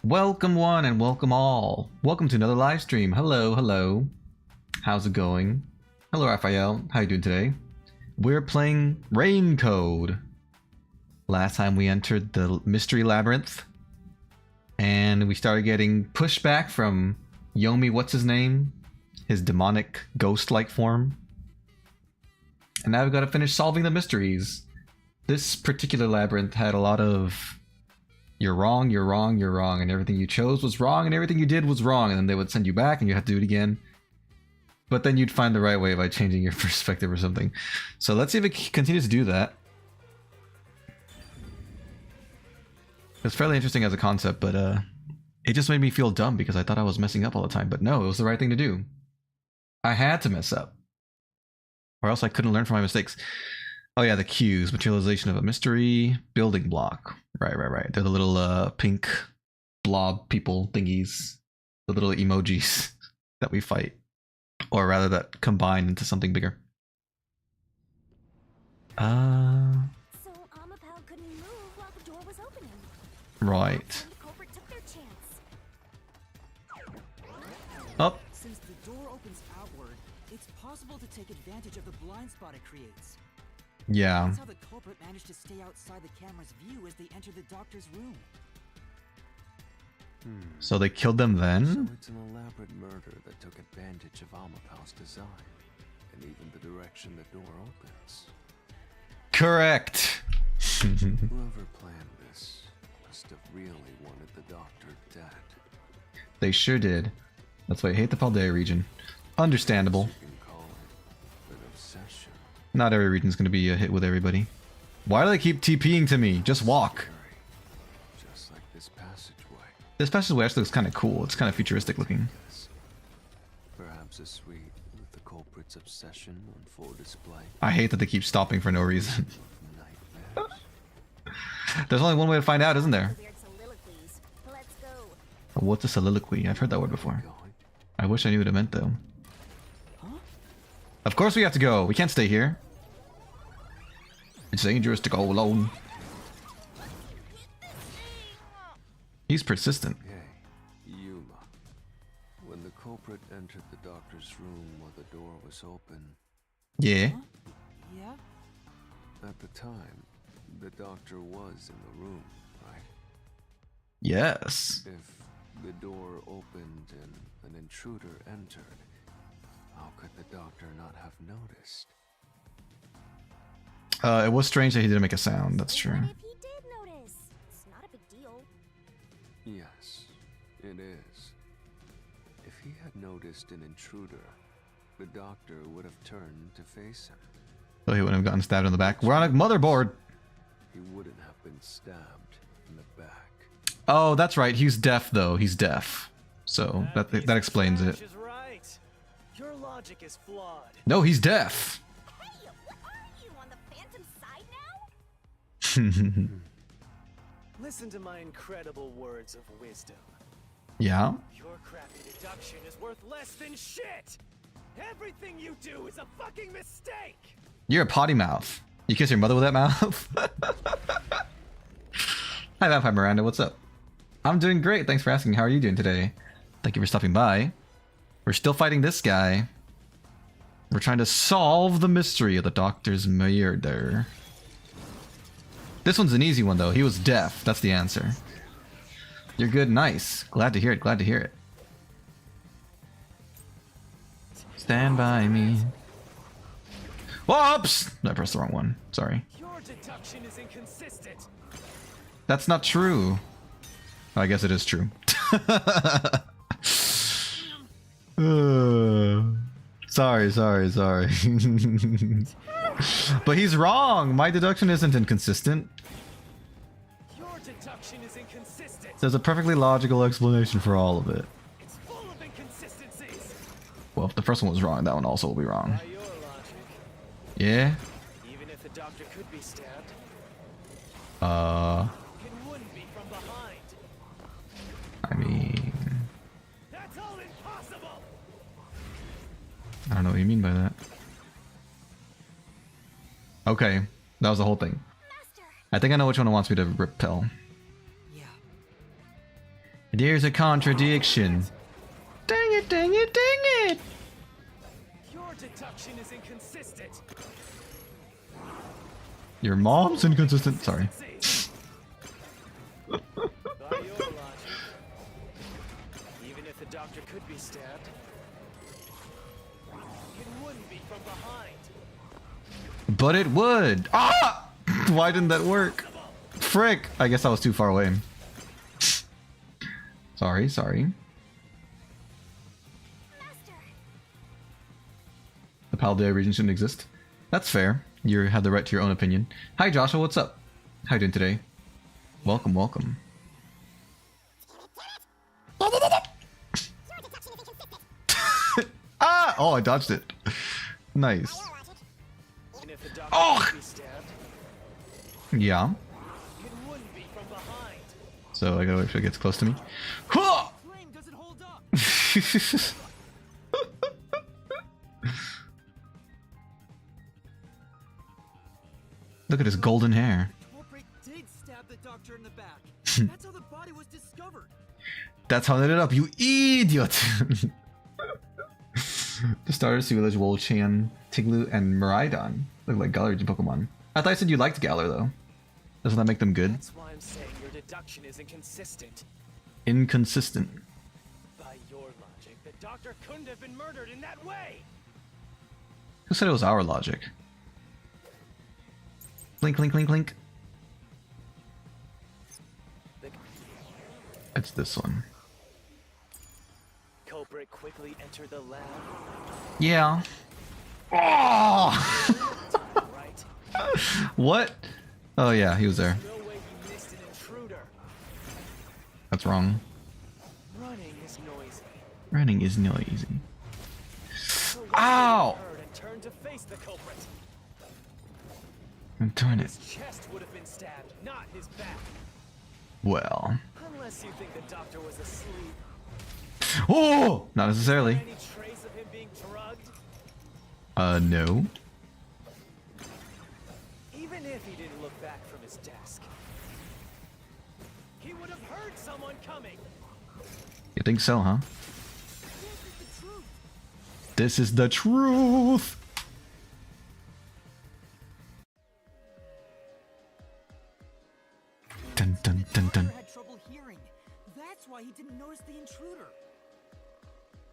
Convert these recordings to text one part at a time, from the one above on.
Welcome one and welcome all. Welcome to another live stream. Hello, hello. How's it going? Hello, Raphael. How you doing today? We're playing Rain Code. Last time we entered the mystery labyrinth, and we started getting pushback from Yomi, what's his name? His demonic ghost-like form. And now we've got to finish solving the mysteries. This particular labyrinth had a lot of you're wrong, you're wrong, you're wrong, and everything you chose was wrong, and everything you did was wrong, and then they would send you back and you have to do it again. But then you'd find the right way by changing your perspective or something. So let's see if it continues to do that. It's fairly interesting as a concept, but it just made me feel dumb because I thought I was messing up all the time. But no, it was the right thing to do. I had to mess up, or else I couldn't learn from my mistakes. Oh yeah, the cues. Materialization of a mystery. Building block. Right. They're the little pink blob people thingies. The little emojis that we fight. Or rather that combine into something bigger. So Amapal couldn't move while the door was opening. Right. The culprit took their chance. Up. Since the door opens outward, it's possible to take advantage of the blind spot it creates. Yeah. That's how the culprit managed to stay outside the camera's view as they enter the doctor's room. So they killed them then? So it's an elaborate murder that took advantage of Amapal's design, and even the direction the door opens. Correct. Whoever planned this must have really wanted the doctor dead. They sure did. That's why I hate the Paldea region. Understandable. You can call it an obsession. Not every region's gonna be a hit with everybody. Why do they keep TPing to me? Just walk. Just like this passageway. This passageway actually looks kind of cool. It's kind of futuristic looking. Perhaps a suite with the culprit's obsession on full display. I hate that they keep stopping for no reason. Nightmares. There's only one way to find out, isn't there? Weird soliloquies. Let's go. What's a soliloquy? I've heard that word before. Going. I wish I knew what it meant though. Of course we have to go. We can't stay here. It's dangerous to go alone. He's persistent. Hey, Yuma. When the culprit entered the doctor's room while the door was open, Yeah. Yeah? at the time, the doctor was in the room, right? Yes. If the door opened and an intruder entered, how could the doctor not have noticed? It was strange that he didn't make a sound. That's true. What if he did notice? It's not a big deal. Yes, it is. If he had noticed an intruder, the doctor would have turned to face him. So he wouldn't have gotten stabbed in the back. We're on a motherboard. He wouldn't have been stabbed in the back. Oh, that's right. He's deaf though. He's deaf. So that explains it. Is right. Your logic is flawed. No, he's deaf. Hey, what are you, on the Phantom side now? Listen to my incredible words of wisdom. Yeah. Your crappy deduction is worth less than shit. Everything you do is a fucking mistake. You're a potty mouth. You kiss your mother with that mouth? Hi, Vampire Miranda. What's up? I'm doing great. Thanks for asking. How are you doing today? Thank you for stopping by. We're still fighting this guy. We're trying to solve the mystery of the doctor's murder. This one's an easy one, though. He was deaf. That's the answer. You're good. Nice. Glad to hear it. Glad to hear it. Stand by me. Whoops! I pressed the wrong one. Sorry. Your deduction is inconsistent. That's not true. I guess it is true. Sorry. But he's wrong. My deduction isn't inconsistent. Your deduction is inconsistent. There's a perfectly logical explanation for all of it. It's full of inconsistencies. Well, if the first one was wrong, that one also will be wrong. By your logic, Yeah? even if the doctor could be stabbed, it wouldn't be from behind. I mean... That's all impossible. I don't know what you mean by that. Okay, that was the whole thing. Master, I think I know which one wants me to repel. Yeah. There's a contradiction. Dang it, dang it, dang it! Your deduction is inconsistent. Your mom's inconsistent. Sorry. By your logic, even if the doctor could be stabbed, it wouldn't be from behind. But it would. Ah! Why didn't that work? Frick! I guess I was too far away. Sorry, sorry. Master. The Paldea region shouldn't exist. That's fair. You have the right to your own opinion. Hi Joshua, what's up? How you doing today? Welcome, welcome. Ah! Oh, I dodged it. Nice. And if the doctor Oh! could be stabbed, Yeah. it wouldn't be from behind. So I gotta wait till it gets close to me. Huh! Flame doesn't hold up. Look at his golden hair. Culprit did stab the doctor in the back. That's how the body was discovered. That's how I lit it up, you idiot! The starters, see village, Wolchan, Tiglu, and Miraidon look like Galar region Pokemon. I thought you said you liked Galar though. Doesn't that make them good? That's why I'm saying your deduction is inconsistent. Inconsistent. By your logic, the doctor couldn't have been murdered in that way. Who said it was our logic? Blink, blink, blink, blink. The It's this one. culprit quickly entered the lab, Yeah. Oh! right? What? Oh yeah, he was there. No way you missed an intruder. That's wrong. Running is noisy. Running is noisy. So why Ow! did he turn and turn to face the culprit? Darn it. His chest would have been stabbed, not his back. Well. Unless you think the doctor was asleep. Oh! Not necessarily. Any trace of him being drugged? No. Even if he didn't look back from his desk, he would have heard someone coming. You think so, huh? This is the truth. This is the truth! Dun dun dun dun. Doctor had trouble hearing. That's why he didn't notice the intruder.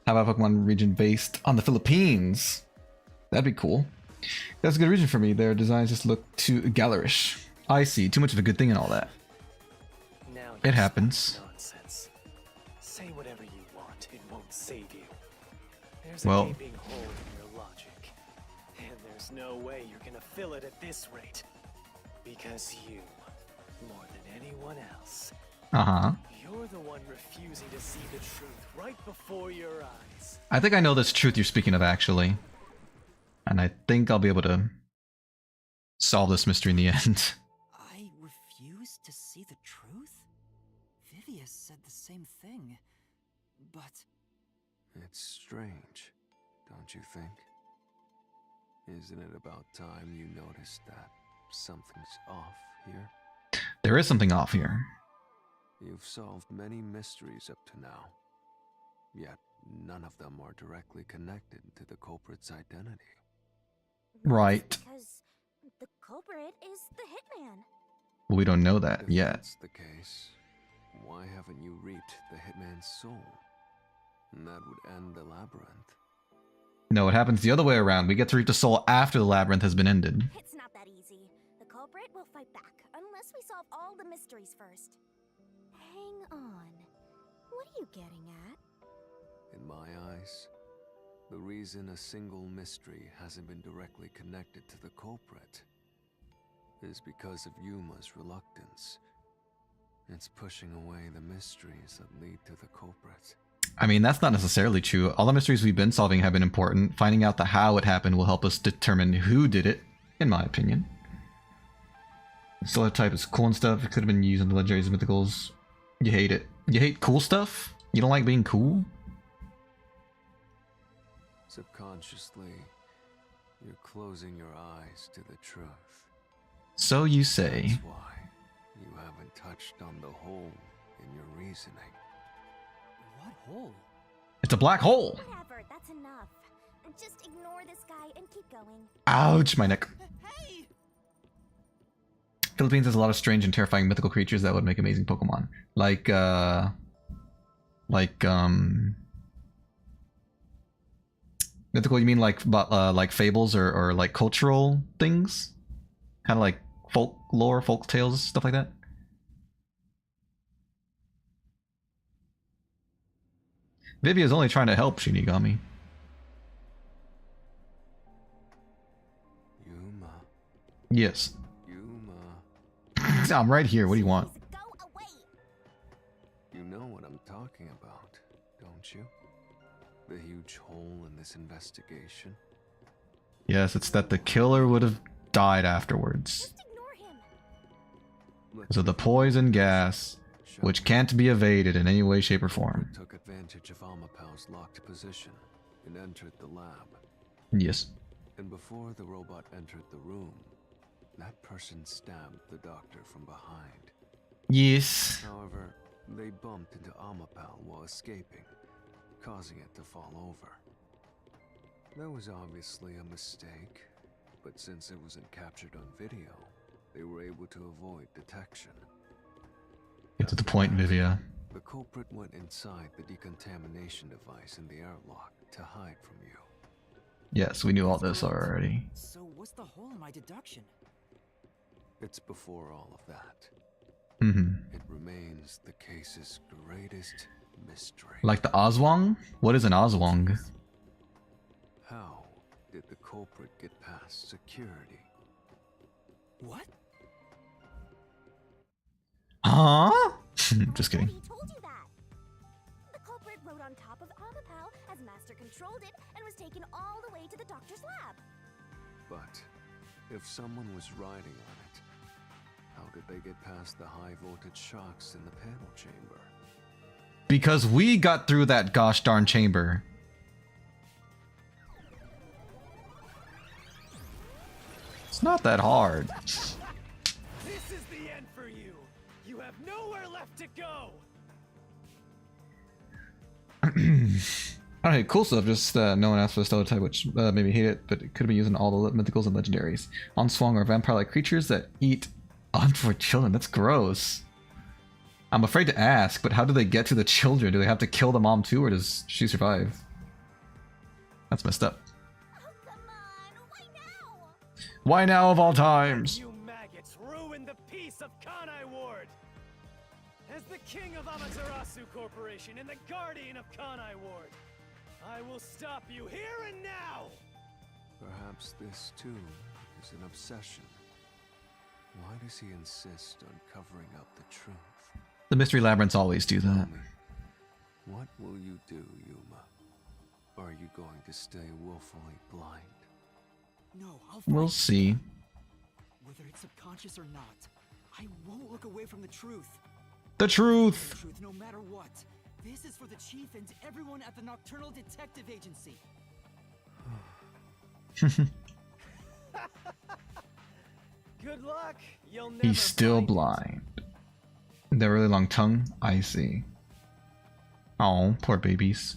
How about Pokemon region based on the Philippines? That'd be cool. That's a good region for me. Their designs just look too Galarish. I see. Too much of a good thing and all that. Now It you happens. stop Nonsense. Say whatever you want. It won't save you. There's a Well- gaping hole in your logic, and there's no way you're gonna fill it at this rate. Because you, more than anyone else, Uh-huh. you're the one refusing to see the truth right before your eyes. I think I know this truth you're speaking of, actually. And I think I'll be able to solve this mystery in the end. I refuse to see the truth? Vivius said the same thing. But It's strange, don't you think? Isn't it about time you noticed that something's off here? There is something off here. You've solved many mysteries up to now, yet none of them are directly connected to the culprit's identity. Right. Because the culprit is the hitman. Well, we don't know that If yet. that's the case, why haven't you reaped the hitman's soul? And that would end the labyrinth. No, it happens the other way around. We get to reach the soul after the labyrinth has been ended. It's not that easy. The culprit will fight back unless we solve all the mysteries first. Hang on. What are you getting at? In my eyes, the reason a single mystery hasn't been directly connected to the culprit is because of Yuma's reluctance. It's pushing away the mysteries that lead to the culprit. I mean, that's not necessarily true. All the mysteries we've been solving have been important. Finding out the how it happened will help us determine who did it, in my opinion. The solar type is cool and stuff. It could have been used in the legendaries and mythicals. You hate it. You hate cool stuff? You don't like being cool? Subconsciously, you're closing your eyes to the truth. So you say. That's why you haven't touched on the hole in your reasoning. What hole? It's a black hole. Whatever, that's enough. Just ignore this guy and keep going. Ouch, my neck. Hey! Philippines has a lot of strange and terrifying mythical creatures that would make amazing Pokemon. Like mythical, you mean like fables or like cultural things? Kind of like folklore, folk tales, stuff like that? Vivia's only trying to help Shinigami. Yuma. Yes. Yuma. I'm right here. What do you want? Please go away. You know what I'm talking about, don't you? The huge hole in this investigation. Yes, it's that the killer would have died afterwards. Just ignore him. Because of the poison gas, which can't be evaded in any way, shape, or form. Took advantage of Amapau's locked position and entered the lab. Yes. And before the robot entered the room, that person stabbed the doctor from behind. Yes. However, they bumped into Amapau while escaping, causing it to fall over. That was obviously a mistake, but since it wasn't captured on video, they were able to avoid detection. Get to the point, Vivia. The culprit went inside the decontamination device in the airlock to hide from you. Yes, we knew all this already. So what's the hole in my deduction? It's before all of that. Mm-hmm. It remains the case's greatest mystery. Like the Oswong? What is an Oswong? How did the culprit get past security? What? Huh? Just kidding. Already told you that. The culprit rode on top of Amapau as Master controlled it and was taken all the way to the doctor's lab. But if someone was riding on it, how did they get past the high voltage shocks in the panel chamber? Because we got through that gosh darn chamber. It's not that hard. This is the end for you. You have nowhere left to go. Alright, cool stuff. Just no one asked for the stellar type, which made me hate it, but it could be used in all the mythicals and legendaries. Onswang are vampire-like creatures that eat unborn children. That's gross. I'm afraid to ask, but how do they get to the children? Do they have to kill the mom too, or does she survive? That's messed up. Oh, come on. Why now? Why now of all times? You maggots ruined the peace of Kanai Ward. As the king of Amaterasu Corporation and the guardian of Kanai Ward, I will stop you here and now. Perhaps this too is an obsession. Why does he insist on covering up the truth? The mystery labyrinths always do that. Tell me, what will you do, Yuma? Are you going to stay willfully blind? No, I'll fight. We'll see. Whether it's subconscious or not, I won't look away from the truth. The truth! The truth no matter what. This is for the chief and everyone at the Nocturnal Detective Agency. Good luck. You'll never He's still find it. blind. That really long tongue? I see. Oh, poor babies.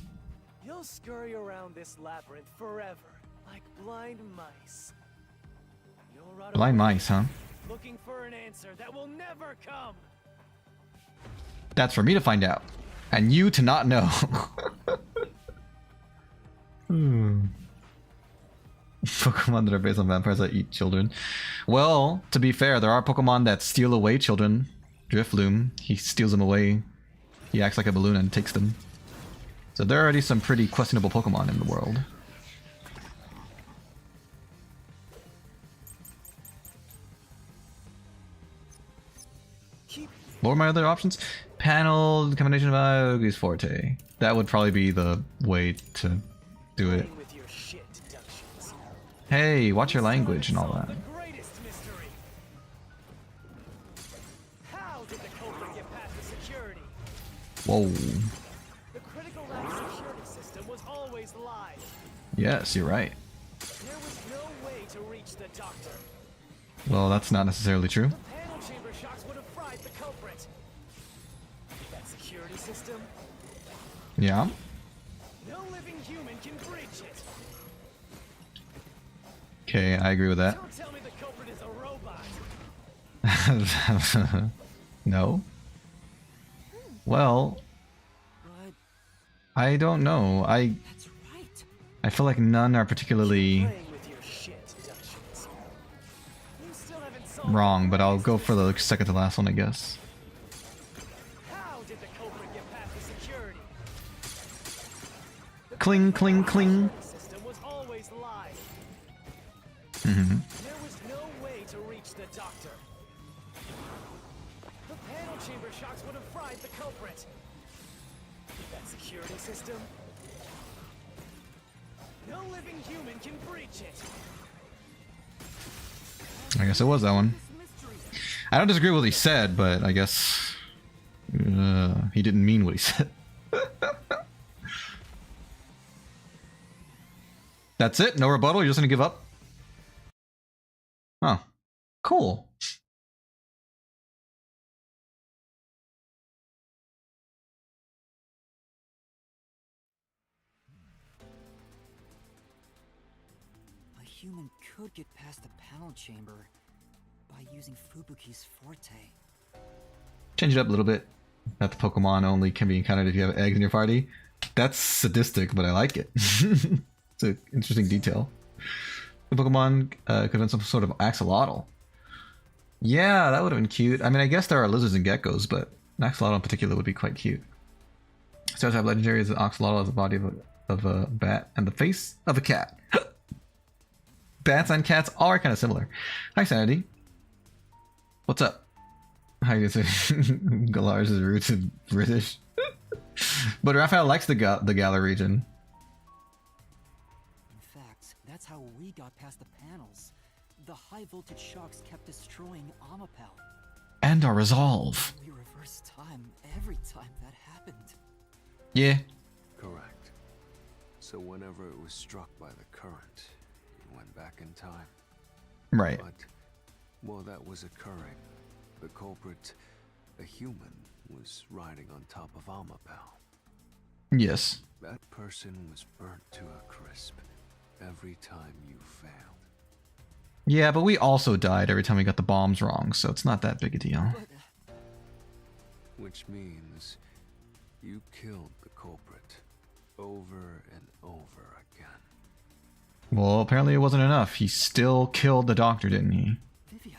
You'll scurry around this labyrinth forever, like blind mice. You'll run Blind away, mice, huh? looking for an answer that will never come. That's for me to find out. And you to not know. Pokemon that are based on vampires that eat children. Well, to be fair, there are Pokemon that steal away children. Drifloom, he steals them away. He acts like a balloon and takes them. So there are already some pretty questionable Pokemon in the world. What were my other options? Panel, combination of Ogre's Forte. That would probably be the way to do it. Playing with your shit deductions. Hey, watch your language and all that. The greatest mystery. How did the culprit get past the security? Whoa. The critical lab security system was always live. Yes, you're right. There was no way to reach the doctor. Well, that's not necessarily true. The panel chamber shocks would have fried the culprit. That security system? Yeah. No living human can breach it. Okay, I agree with that. Don't tell me the culprit is a robot. No. Well, But I don't know. that's right. I feel like none are particularly Playing with your shit, deductions. You still haven't solved wrong, but I'll go for the mystery. second to last one, I guess. How did the culprit get past the security? The Cling, cling, cling. system was always live. Mm-hmm. There was no way to reach the doctor. The panel chamber shocks would have fried the culprit. That security system? No living human can breach it. I guess it was that one. This mystery. I don't disagree with what he said, but I guess he didn't mean what he said. That's it? No rebuttal? You're just gonna give up? Oh. Cool. A human could get past the panel chamber by using Fubuki's forte. Change it up a little bit. That the Pokemon only can be encountered if you have eggs in your party. That's sadistic, but I like it. It's an interesting detail. The Pokemon could have some sort of axolotl. Yeah, that would have been cute. I mean, I guess there are lizards and geckos, but an axolotl in particular would be quite cute. Stars have legendary as an axolotl has the body of a bat and the face of a cat. Bats and cats are kind of similar. Hi, Sanity. What's up? How you say Galar's roots is British? But Raphael likes the Galar region. In fact, that's how we got past the panels. The high voltage shocks kept destroying Amapel. And our resolve. We reversed time every time that happened. Yeah. Correct. So whenever it was struck by the current, it went back in time. Right. But while that was occurring, the culprit, a human, was riding on top of Amapel. Yes. That person was burnt to a crisp every time you failed. Yeah, but we also died every time we got the bombs wrong, so it's not that big a deal. But Which means you killed the culprit over and over again. Well, apparently it wasn't enough. He still killed the doctor, didn't he? Vivia,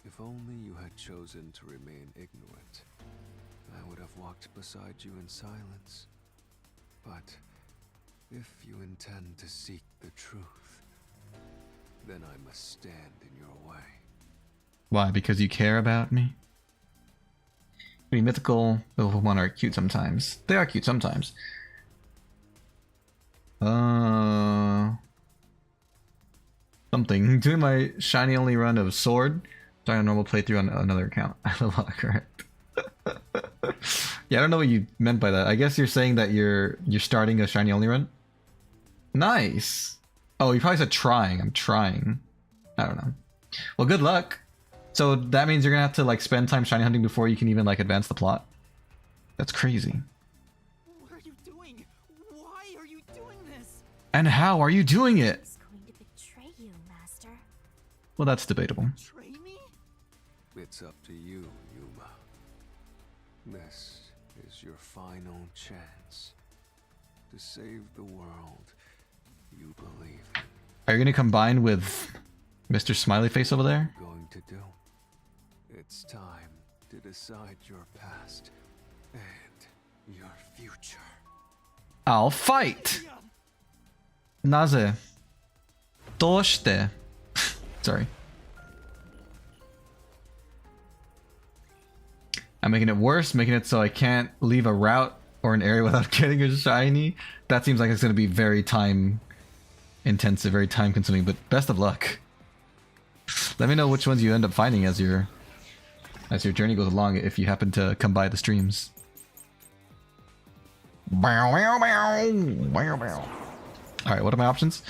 If only you had chosen to remain ignorant, I would have walked beside you in silence. But if you intend to seek the truth, then I must stand in your way. Why? Because you care about me? I mean, mythical Pokemon are cute sometimes. They are cute sometimes. Something. Doing my shiny only run of Sword. Starting a normal playthrough on another account. I love correct. Yeah, I don't know what you meant by that. I guess you're saying that you're starting a shiny only run? Nice. Oh, you probably said trying. I'm trying. I don't know. Well, good luck. So that means you're gonna have to like spend time shiny hunting before you can even like advance the plot. That's crazy. what are you doing? Why are you doing this? And how are you doing it? Who's going to betray you, Master? Well, that's debatable. Betray me? It's up to you, Yuma. This is your final chance to save the world you believe in. Are you gonna combine with Mr. Smiley Face over there? Going to do. It's time to decide your past and your future. I'll fight! Naze. Doshite. Sorry. I'm making it worse, making it so I can't leave a route or an area without getting a shiny. That seems like it's going to be very time intensive, very time consuming, but best of luck. Let me know which ones you end up finding as your journey goes along if you happen to come by the streams. Alright, what are my options?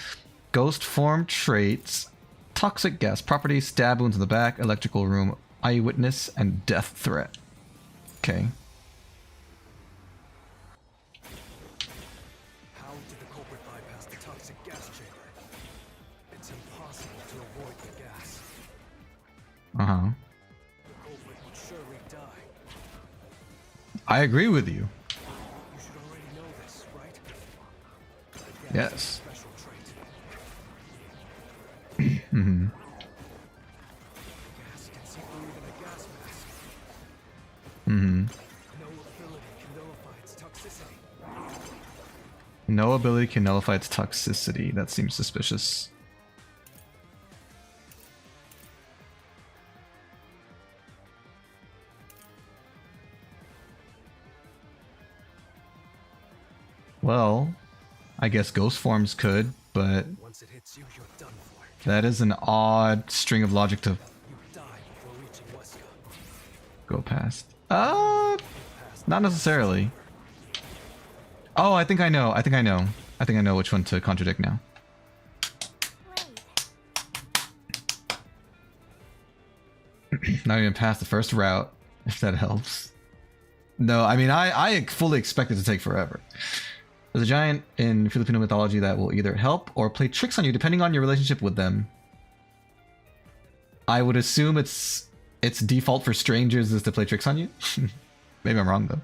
Ghost form traits, toxic gas properties, stab wounds in the back, electrical room, eyewitness, and death threat. Okay. Uh-huh. The culprit would surely die. I agree with you. You should already know this, right? The gas Yes. is a special trait. Mm-hmm. Gas can see through even a gas mask. Mm-hmm. No ability can nullify its toxicity. No ability can nullify its toxicity. That seems suspicious. Well, I guess ghost forms could, but Once it hits you, you're done for. that is an odd string of logic to You die before reaching Weska. go past. Not necessarily. Oh, I think I know. I think I know. I think I know which one to contradict now. Right. Not even past the first route, if that helps. No, I mean, I fully expect it to take forever. There's a giant in Filipino mythology that will either help or play tricks on you depending on your relationship with them. I would assume its default for strangers is to play tricks on you. Maybe I'm wrong though.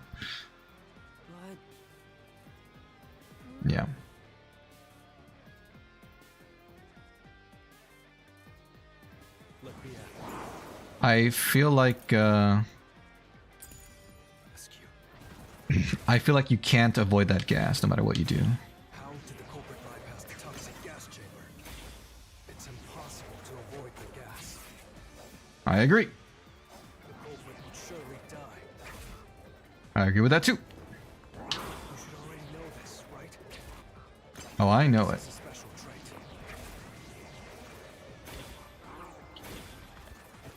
But Yeah. Let me at. I feel like Rescue. I feel like you can't avoid that gas no matter what you do. How did the culprit bypass the toxic gas chamber? It's impossible to avoid the gas. I agree. The culprit would surely die. I agree with that too. You should already know this, right? Oh, I know it. It's a special trait.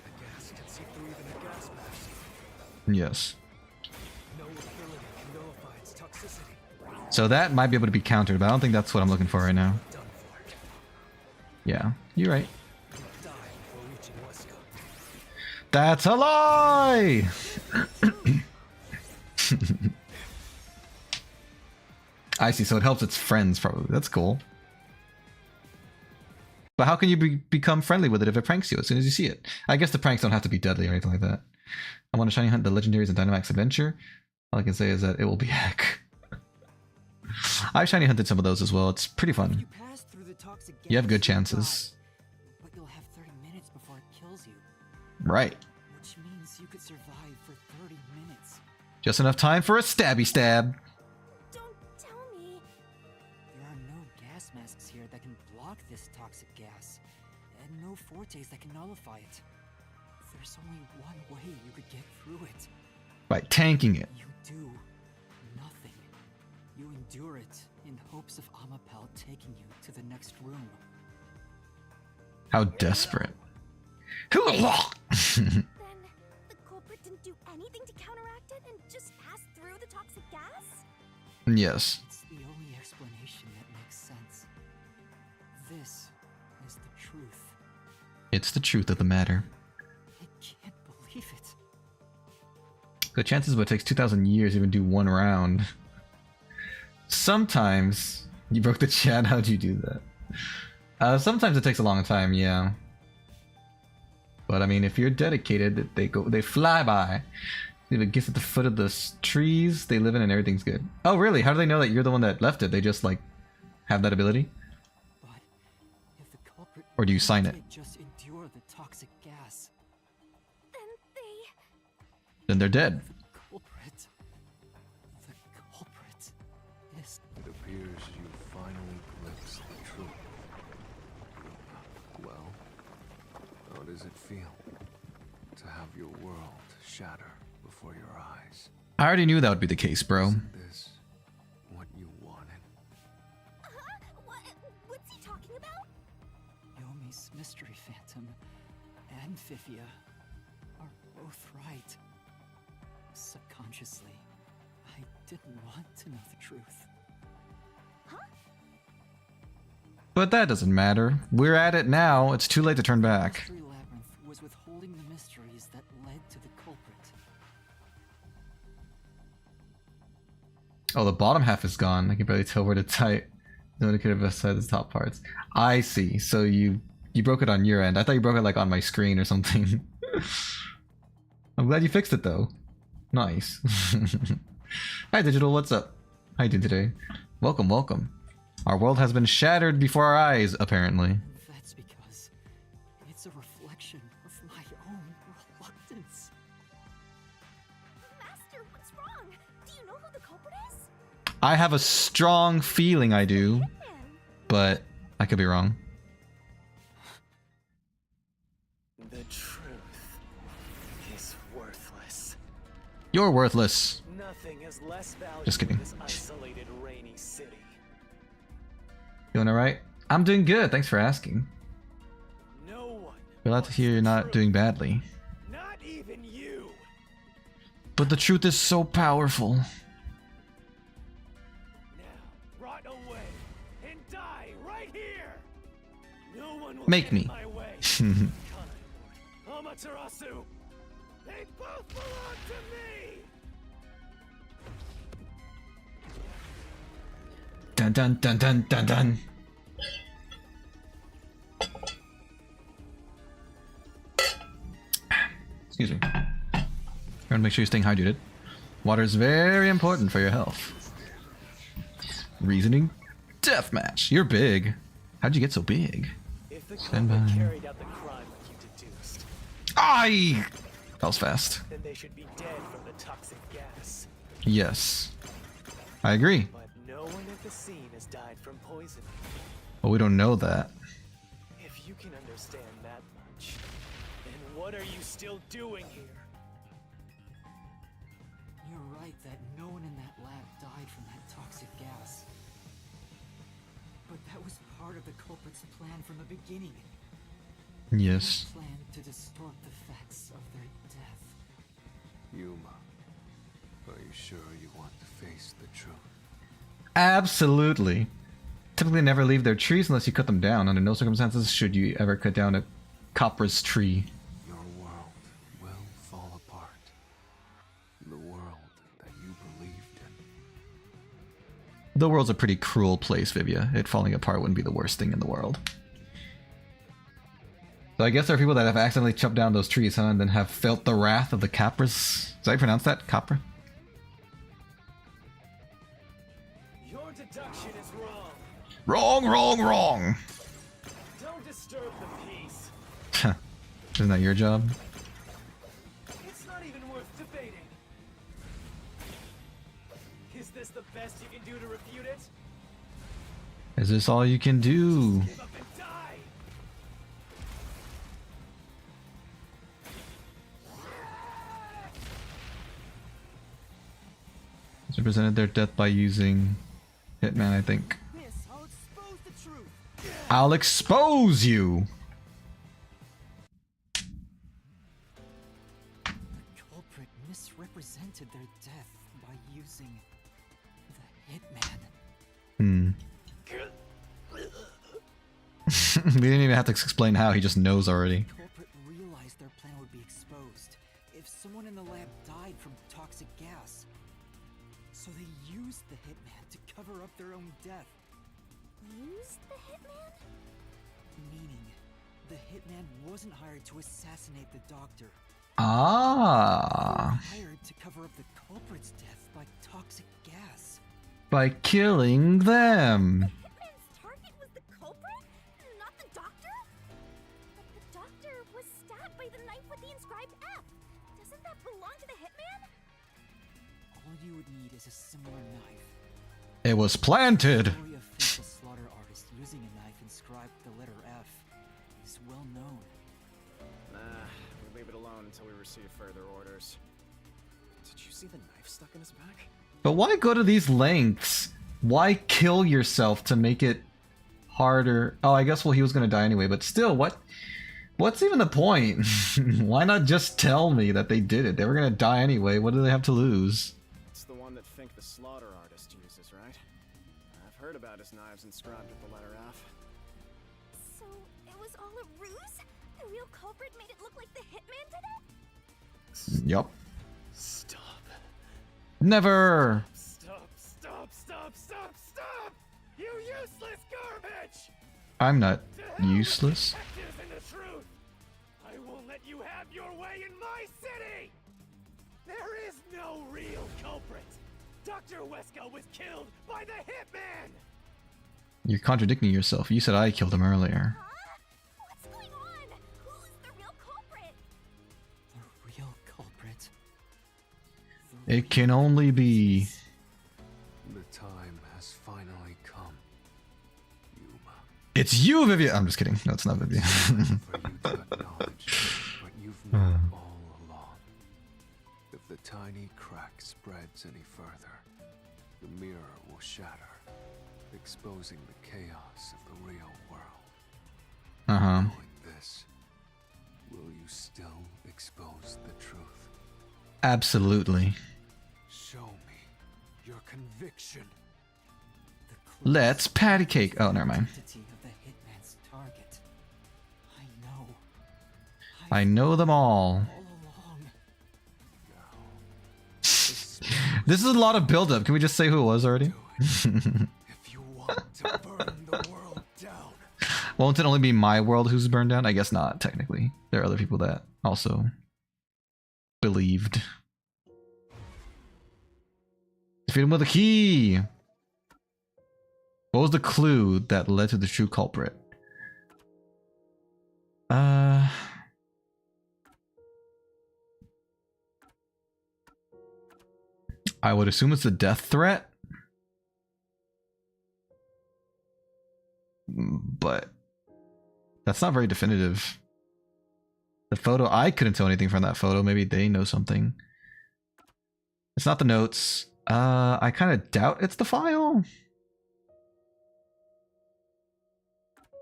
The gas can see through even a gas mask. Yes. No ability can nullify its toxicity. So that might be able to be countered, but I don't think that's what I'm looking for right now. Done for. Yeah, you're right. You die before reaching Weska. That's a lie! I see, so it helps its friends probably. That's cool. But how can you become friendly with it if it pranks you as soon as you see it? I guess the pranks don't have to be deadly or anything like that. I want to shiny hunt the legendaries in Dynamax Adventure. All I can say is that it will be heck. I've shiny hunted some of those as well. It's pretty if fun. you pass through the toxic gas, You have good you'll chances. die. But you'll have 30 minutes before it kills you, Right. which means you could survive for 30 minutes. Just enough time for a stabby stab. Don't tell me. There are no gas masks here that can block this toxic gas, and no fortes that can nullify it. There's only one way you could get through it. By tanking it. You do nothing. You endure it in hopes of Amapel taking you to the next room. How desperate. Then the culprit didn't do anything to counteract it and just passed through the toxic gas? Yes. It's the only explanation that makes sense. This is the truth. It's the truth of the matter. I can't believe it. The chances, but it takes 2,000 years to even do one round. Sometimes you broke the chat. How'd you do that? Sometimes it takes a long time, yeah. But I mean, if you're dedicated, they fly by. If it gets at the foot of the trees they live in, and everything's good. Oh, really? How do they know that you're the one that left it? They just like have that ability, But if the culprit or do you sign it? can't just endure the toxic gas, Then they... Then they're dead. the culprit is It appears you finally glimpsed the truth. Well, how does it feel to have your world shatter before your eyes? I already knew that would be the case, bro. Isn't this what you wanted? Huh? What's he talking about? Yomi's mystery phantom and Fifia are both right. Subconsciously, I didn't want to know the truth. But that doesn't matter. We're at it now. It's too late to turn back. Mystery labyrinth was withholding the mysteries that led to the culprit. Oh, the bottom half is gone. I can barely tell where to type. No indicator beside the top parts. I see. So you broke it on your end. I thought you broke it like on my screen or something. I'm glad you fixed it though. Nice. Hi Digital, what's up? How you doing today? Welcome, welcome. Our world has been shattered before our eyes, apparently. That's because it's a reflection of my own reluctance. Master, what's wrong? Do you know who the culprit is? I have a strong feeling I do, Man, but I could be wrong. The truth is worthless. You're worthless. Nothing is less valuable Just kidding. in this isolated, rainy city. Doing alright? I'm doing good, thanks for asking. No one. Glad to hear you're not doing badly. Not even you. But the truth is so powerful. Now, rot away and die right here. No one will Make get me. in my way. Kanai Lord, Amaterasu, they both belong to me. Dun dun dun dun dun dun. Excuse me. You want to make sure you're staying hydrated. Water is very important for your health. Reasoning deathmatch. You're big. How'd you get so big? If the Stand culprit by. carried out the crime like you deduced, Aye! That was fast. then they should be dead from the toxic gas. Yes. I agree. But no one at the scene has died from poisoning. But we don't know that. If you can understand that much, then what are you still doing here? You're right that no one in that lab died from that toxic gas. But that was part of the culprit's plan from the beginning. Yes. They planned to distort the facts of their death. Yuma, are you sure you want to face the truth? Absolutely. Typically never leave their trees unless you cut them down. Under no circumstances should you ever cut down a copper's tree. Your world will fall apart. The world that you believed in. The world's a pretty cruel place, Vivia. It falling apart wouldn't be the worst thing in the world. So I guess there are people that have accidentally chopped down those trees, huh? And then have felt the wrath of the Capras. Did I pronounce that? Capra? Your deduction is wrong. Wrong, wrong, wrong! Don't disturb the peace. Isn't that your job? It's not even worth debating. Is this the best you can do to refute it? Is this all you can do? Give up and die! They represented their death by using Hitman, I think. This, I'll expose the truth. I'll expose you! The culprit misrepresented their death by using the hitman. Hmm. We didn't even have to explain how, he just knows already. The culprit realized their plan would be exposed if someone in the lab died from toxic gas. So they used the hitman to cover up their own death. Use the hitman? Meaning, the hitman wasn't hired to assassinate the doctor. Ah! Hired to cover up the culprit's death by toxic gas. By killing them! Hitman's target was the culprit, not the doctor? But the doctor was stabbed by the knife with the inscribed F. Doesn't that belong to the hitman? All you would need is a similar knife. It was planted! The story of famous slaughter artist using a knife inscribed with the letter F is well known. Nah, we leave it alone until we receive further orders. Did you see the knife stuck in his back? But why go to these lengths? Why kill yourself to make it harder? Oh, I guess, well, he was gonna die anyway, but still, what's even the point? Why not just tell me that they did it? They were gonna die anyway, what do they have to lose? It's the one that Fink the slaughter artist uses, right? I've heard about his knives inscribed with the letter F. So, it was all a ruse? The real culprit made it look like the hitman did it? Yup. Stop. Never! Stop, stop, stop, stop, stop! You useless garbage! I'm not To hell with useless. detectives and the truth! I won't let let you have your way in my city! There is no real culprit! Dr. Wesker was killed by the Hitman! You're contradicting yourself. You said I killed him earlier. Huh? What's going on? Who's the real culprit? The real culprit. It can only be... The time has finally come. Yuma. It's you, Vivian! I'm just kidding. No, it's not Vivian. For you to acknowledge what you've known all along. If the tiny crack spreads any further, the mirror will shatter, exposing the chaos of the real world. Uh-huh. Knowing this, will you still expose the truth? Absolutely. Show me your conviction. Let's patty cake. Oh, never mind. Identity of the Hitman's target. I know them all. All along. This is a lot of build-up. Can we just say who it was already? If you want to burn the world down. Won't it only be my world who's burned down? I guess not, technically. There are other people that also believed. Defeat him with a key! What was the clue that led to the true culprit? I would assume it's a death threat. But that's not very definitive. The photo, I couldn't tell anything from that photo. Maybe they know something. It's not the notes. I kind of doubt it's the file.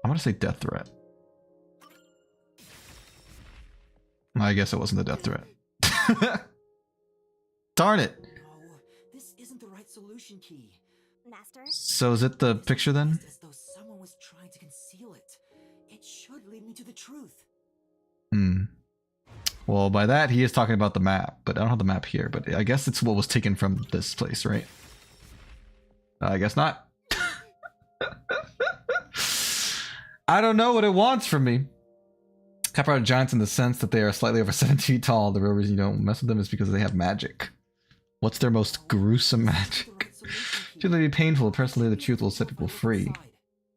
I'm gonna say death threat. I guess it wasn't the death threat. Darn it. No, this isn't the right solution key. Master? So is it the picture then? As though someone was trying to conceal it. It should lead me to the truth. Hmm. Well, by that he is talking about the map, but I don't have the map here. But I guess it's what was taken from this place, right? I guess not. I don't know what it wants from me. Kappa are giants in the sense that they are slightly over 7 feet tall. The real reason you don't mess with them is because they have magic. What's their most gruesome magic? Should they be painful? Personally, the truth will set people free,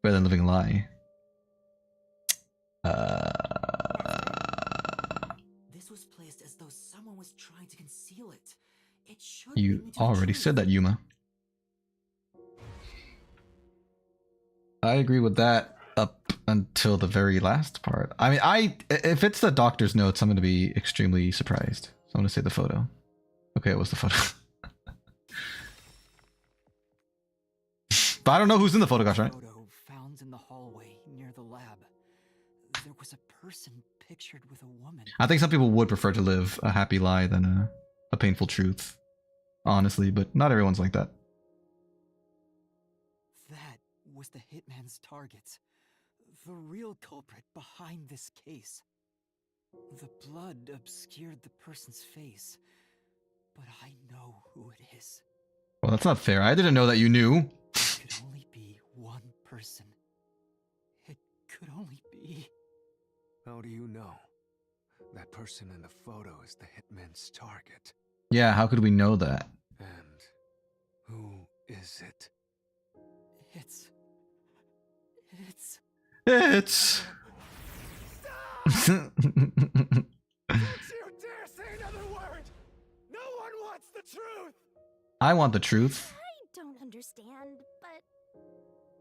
rather than living a lie. This was placed as though someone was trying to conceal it. It should You lead me to the already truth. said that, Yuma. I agree with that up until the very last part. I mean, if it's the doctor's notes, I'm going to be extremely surprised. So I'm going to say the photo. Okay, it was the photo. But I don't know who's in the photographs, right? Photo found in the hallway near the lab. There was a person pictured with a woman. I think some people would prefer to live a happy lie than a painful truth. Honestly, but not everyone's like that. That was the Hitman's target. The real culprit behind this case. The blood obscured the person's face, but I know who it is. Well, that's not fair. I didn't know that you knew. It could only be one person. It could only be... How do you know? That person in the photo is the Hitman's target. Yeah, how could we know that? And who is it? It's... It's... Don't you dare say another word! No one wants the truth! I want the truth. I don't understand, but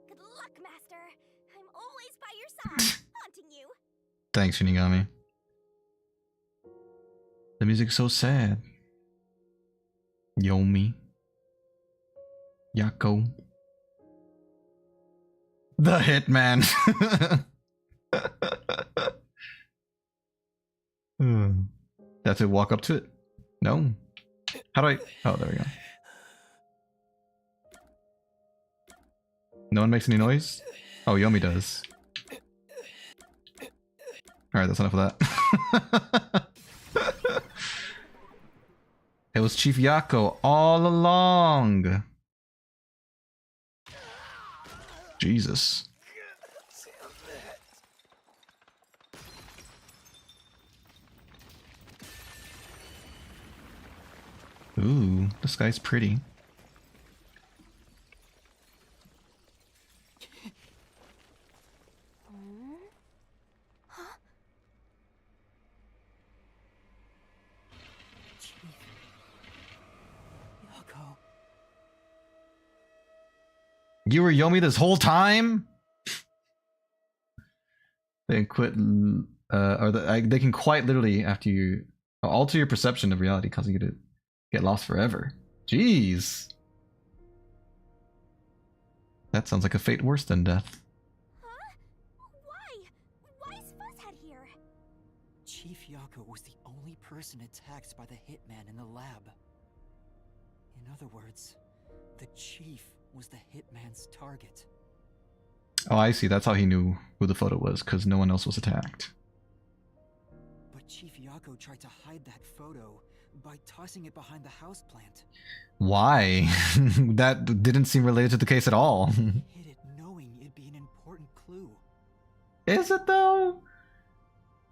good luck, Master. I'm always by your side, haunting you. Thanks, Shinigami. The music's so sad. Yomi. Yako. The Hitman. That's it, walk up to it? No. How do I... Oh, there we go. No one makes any noise? Oh, Yomi does. Alright, that's enough of that. It was Chief Yako all along. Jesus. Ooh, this guy's pretty. Yako. You were Yomi this whole time? They can quit, they can quite literally after you alter your perception of reality, causing you to get lost forever. Jeez. That sounds like a fate worse than death. Huh? Why? Why is Fuzzhead here? Chief Yako was the only person attacked by the hitman in the lab. In other words, the chief was the hitman's target. Oh, I see. That's how he knew who the photo was, because no one else was attacked. But Chief Yako tried to hide that photo by tossing it behind the houseplant. Why? That didn't seem related to the case at all. He hid it knowing it'd be an important clue. Is it though?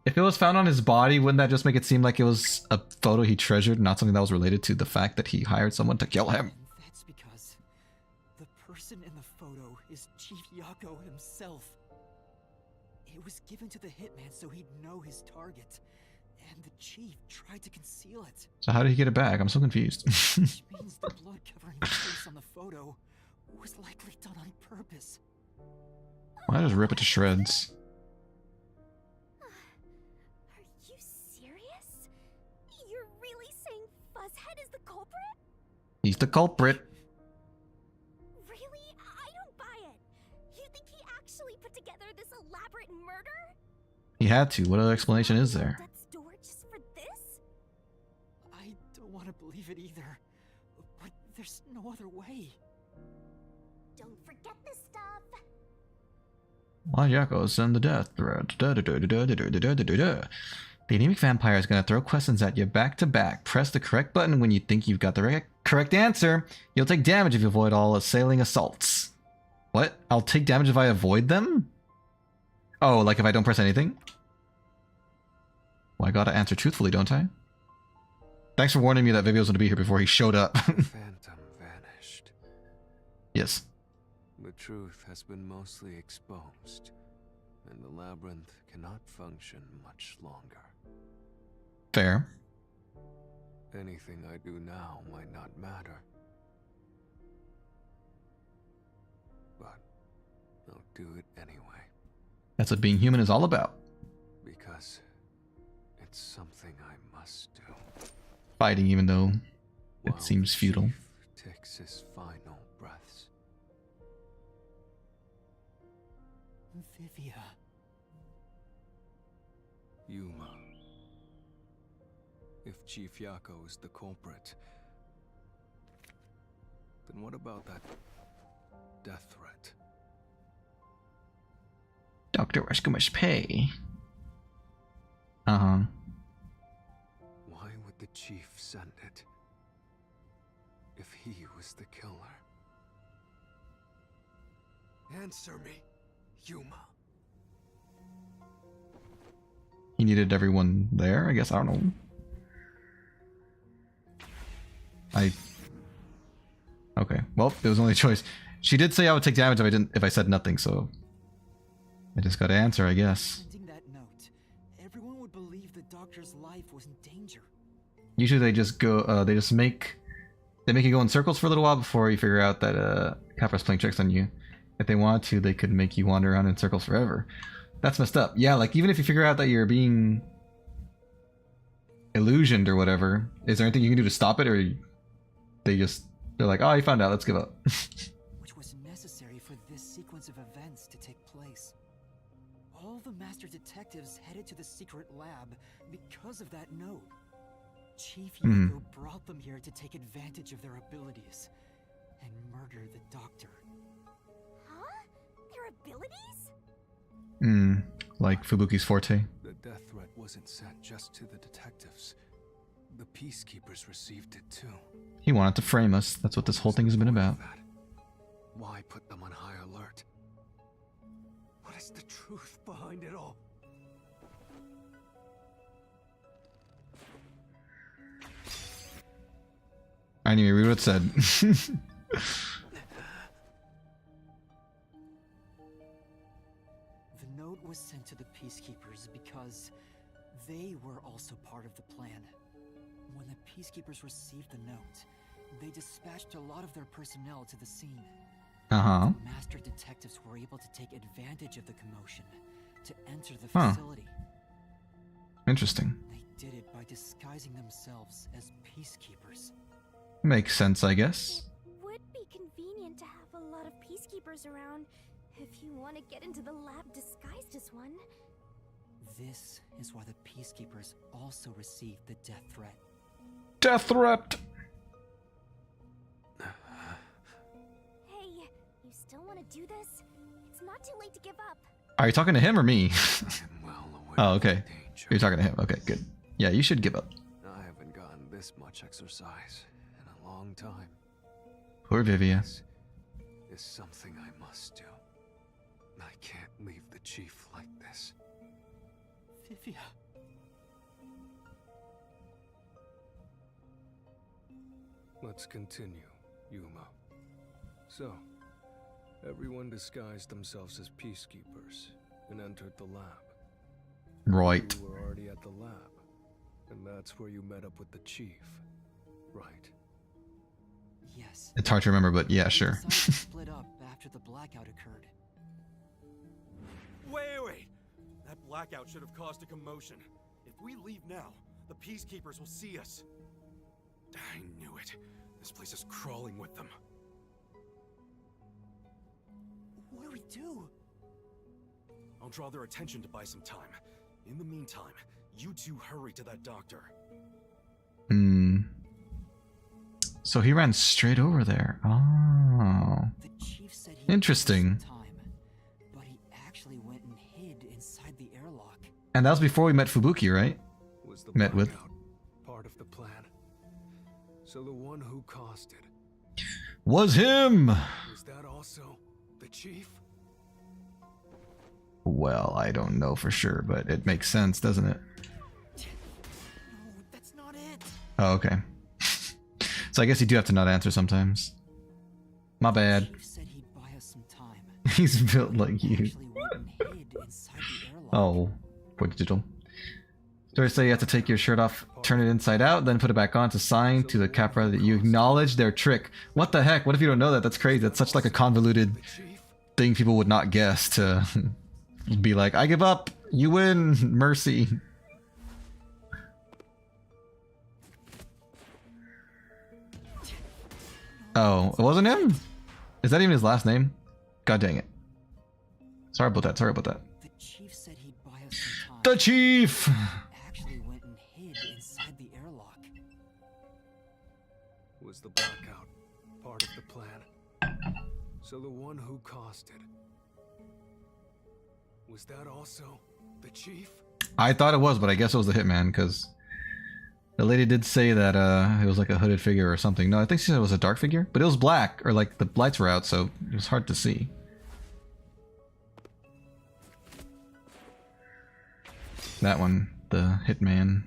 If it was found on his body, wouldn't that just make it seem like it was a photo he treasured, not something that was related to the fact that he hired someone to kill him? And that's because the person in the photo is Chief Yako himself. It was given to the hitman so he'd know his target, and the chief tried to conceal it. So how did he get it back? I'm so confused. Which means the blood covering his face on the photo was likely done on purpose. Why just rip it to shreds? Are you serious? You're really saying Fuzzhead is the culprit? He's the culprit. Really? I don't buy it. You think he actually put together this elaborate murder? He had to. What other explanation is there? Death's door just for this? I don't want to believe it either, but there's no other way. Don't forget this stuff. Why Yako send the death threat? The anemic vampire is gonna throw questions at you back to back. Press the correct button when you think you've got the correct answer. You'll take damage if you avoid all assailing assaults. What? I'll take damage if I avoid them? Oh, like if I don't press anything? Well, I gotta answer truthfully, don't I? Thanks for warning me that Vivio was gonna be here before he showed up. Phantom vanished. Yes. The truth has been mostly exposed, and the labyrinth cannot function much longer. Fair. Anything I do now might not matter. But I'll do it anyway. That's what being human is all about. Because it's something I must do. Fighting even though it While seems the futile. chief takes his final breaths. Vivia. Yuma. If Chief Yako is the culprit, then what about that death threat? Dr. Rushka pay. Uh-huh. Why would the chief send it if he was the killer? Answer me, Yuma. He needed everyone there, I guess. I don't know. Okay. Well, it was only a choice. She did say I would take damage if I said nothing, so I just gotta answer, I guess. Sending that note, everyone would believe the doctor's life was in danger. Usually they just go they make you go in circles for a little while before you figure out that Capra's playing tricks on you. If they wanted to, they could make you wander around in circles forever. That's messed up. Yeah, like even if you figure out that you're being illusioned or whatever, is there anything you can do to stop it, or they're like, oh, you found out, let's give up. Which was necessary for this sequence of events to take place. All the master detectives headed to the secret lab because of that note. Chief Yako brought them here to take advantage of their abilities and murder the doctor. Huh? Their abilities? Like Fubuki's forte. The death threat wasn't sent just to the detectives. The peacekeepers received it too. He wanted to frame us. That's what this whole thing has been about. Why put them on high alert? What is the truth behind it all? I didn't even read what it said. The note was sent to the Peacekeepers because they were also part of the plan. When the Peacekeepers received the note, they dispatched a lot of their personnel to the scene. Uh-huh. The master detectives were able to take advantage of the commotion to enter the Huh. facility. Interesting. They did it by disguising themselves as peacekeepers. Makes sense, I guess. It would be convenient to have a lot of peacekeepers around if you want to get into the lab disguised as one. This is why the peacekeepers also received the death threat. Death threat! Hey, you still want to do this? It's not too late to give up. Are you talking to him or me? I am well aware Oh, of the okay. danger. You're talking to him. Okay, good. Yeah, you should give up. I haven't gotten this much exercise in a long time. Poor Vivia. This is something I must do. I can't leave the chief like this. Vivia. Let's continue, Yuma. So, everyone disguised themselves as peacekeepers and entered the lab. Right. You were already at the lab, and that's where you met up with the chief, right? Yes. It's hard to remember, but yeah, sure. We decided to split up after the blackout occurred. Wait! That blackout should have caused a commotion. If we leave now, the Peacekeepers will see us. I knew it. This place is crawling with them. What do we do? I'll draw their attention to buy some time. In the meantime, you two hurry to that doctor. Hmm. So he ran straight over there. Oh. The chief said he Interesting. had some time, but he actually went and hid inside the airlock. And that was before we met Fubuki, right? Was the Met with. blackout part of the plan? So the one who caused it, Was him! was that also the chief? Well, I don't know for sure, but it makes sense, doesn't it? No, that's not it. Oh, okay. So I guess you do have to not answer sometimes. My bad. The chief said he'd buy us some time. He's built like He you. actually went and hid inside the airlock. Oh, poor digital. Stories say you have to take your shirt off, turn it inside out, then put it back on to sign to the Capra that you acknowledge their trick. What the heck? What if you don't know that? That's crazy. That's such like a convoluted The chief? thing people would not guess to be like, I give up. You win. Mercy. Oh, it wasn't him? Is that even his last name? God dang it. Sorry about that. Sorry about that. The chief said he'd buy us some time. The chief! Actually went and hid inside the airlock. Was the blackout part of the plan? So the one who caused it, was that also the chief? I thought it was, but I guess it was the hitman, because the lady did say that it was like a hooded figure or something. No, I think she said it was a dark figure, but it was black, or like the lights were out, so it was hard to see. That one, the hitman.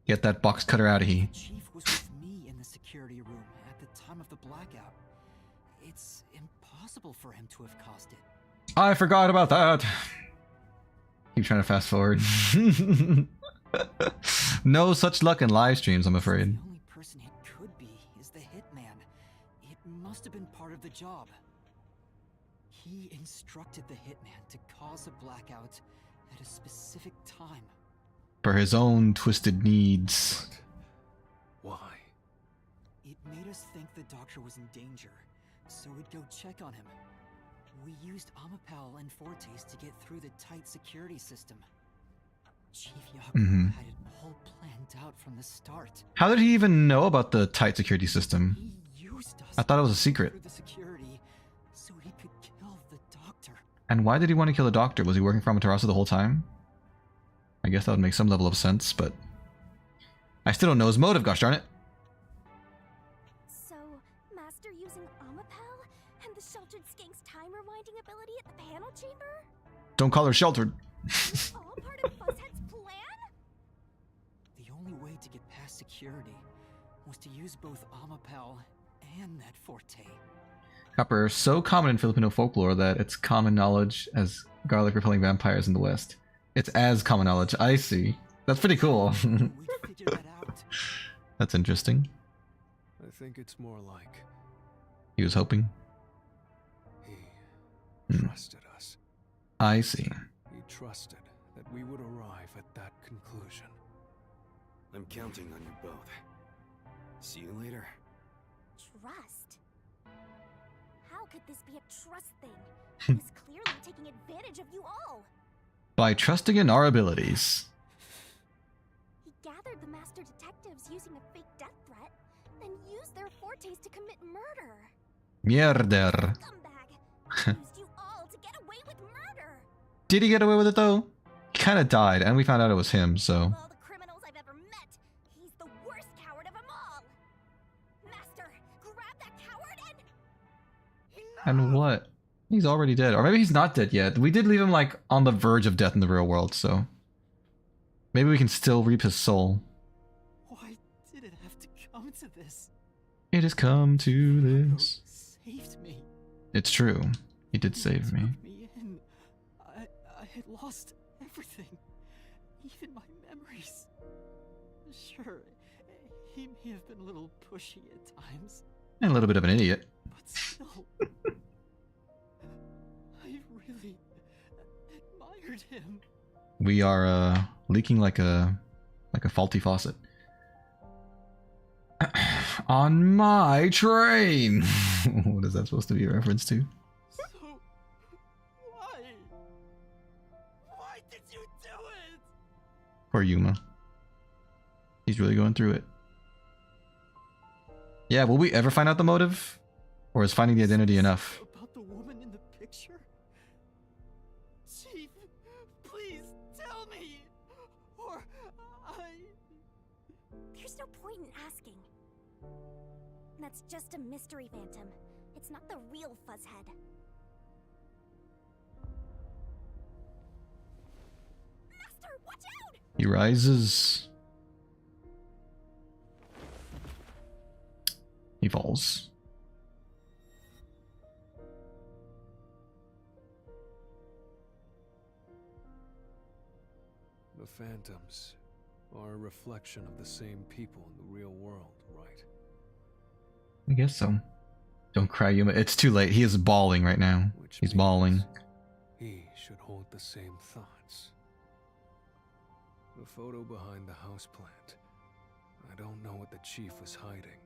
Get that box cutter out of here. The chief was with me in the security room at the time of the blackout. It's impossible for him to have caused it. I forgot about that. Keep trying to fast forward. No such luck in live streams, I'm afraid. The only person it could be is the hitman. It must have been part of the job. He instructed the hitman to cause a blackout at a specific time. For his own twisted needs. But why? It made us think the doctor was in danger, so we'd go check on him. We used Amapal and Fortes to get through the tight security system. Chief Yaku had it all planned out from the start. How did he even know about the tight security system? He used us I thought it was a to secret. through the security so he could kill the doctor. And why did he want to kill the doctor? Was he working for Amaterasu the whole time? I guess that would make some level of sense, but I still don't know his motive, gosh darn it. So, Master using Amapal and the Sheltered Skank's time rewinding ability at the panel chamber? Don't call her sheltered. All part of Fuzzhead's plan? The security was to use both Amapel and that forte. Copper, so common in Filipino folklore that it's common knowledge as garlic repelling vampires in the West. It's as common knowledge. I see. That's pretty cool. We'd figure that out. That's interesting. I think it's more like He was hoping. he trusted us. I see. He trusted that we would arrive at that conclusion. I'm counting on you both. See you later. Trust? How could this be a trust thing? He was clearly taking advantage of you all. By trusting in our abilities. He gathered the master detectives using a fake death threat, then used their fortes to commit murder. Mierder. Scumbag! Used you all to get away with murder. Did he get away with it though? He kind of died, and we found out it was him, so. Of all the criminals I've ever met, he's the worst coward of them all. Master, grab that coward and... And what? He's already dead. Or maybe he's not dead yet. We did leave him, like, on the verge of death in the real world, so. Maybe we can still reap his soul. Why did it have to come to this? It has come to this. Saved me. It's true. He did save me. Took me in. I had lost everything, even my memories. Sure, he may have been a little pushy at times, And a little bit of an idiot. but still, I really admired him. We are, leaking like a faulty faucet. On my train! What is that supposed to be a reference to? So, why? Why did you do it? Poor Yuma. He's really going through it. Yeah, will we ever find out the motive? Or is finding the identity enough? About the woman in the picture? Chief, please tell me, or There's no point in asking. That's just a mystery phantom. It's not the real Fuzzhead. Master, watch out! He rises. He falls. The phantoms are a reflection of the same people in the real world, right? I guess so. Don't cry, Yuma. It's too late. He is bawling right now. Which He's means bawling. He should hold the same thoughts. The photo behind the houseplant. I don't know what the chief was hiding,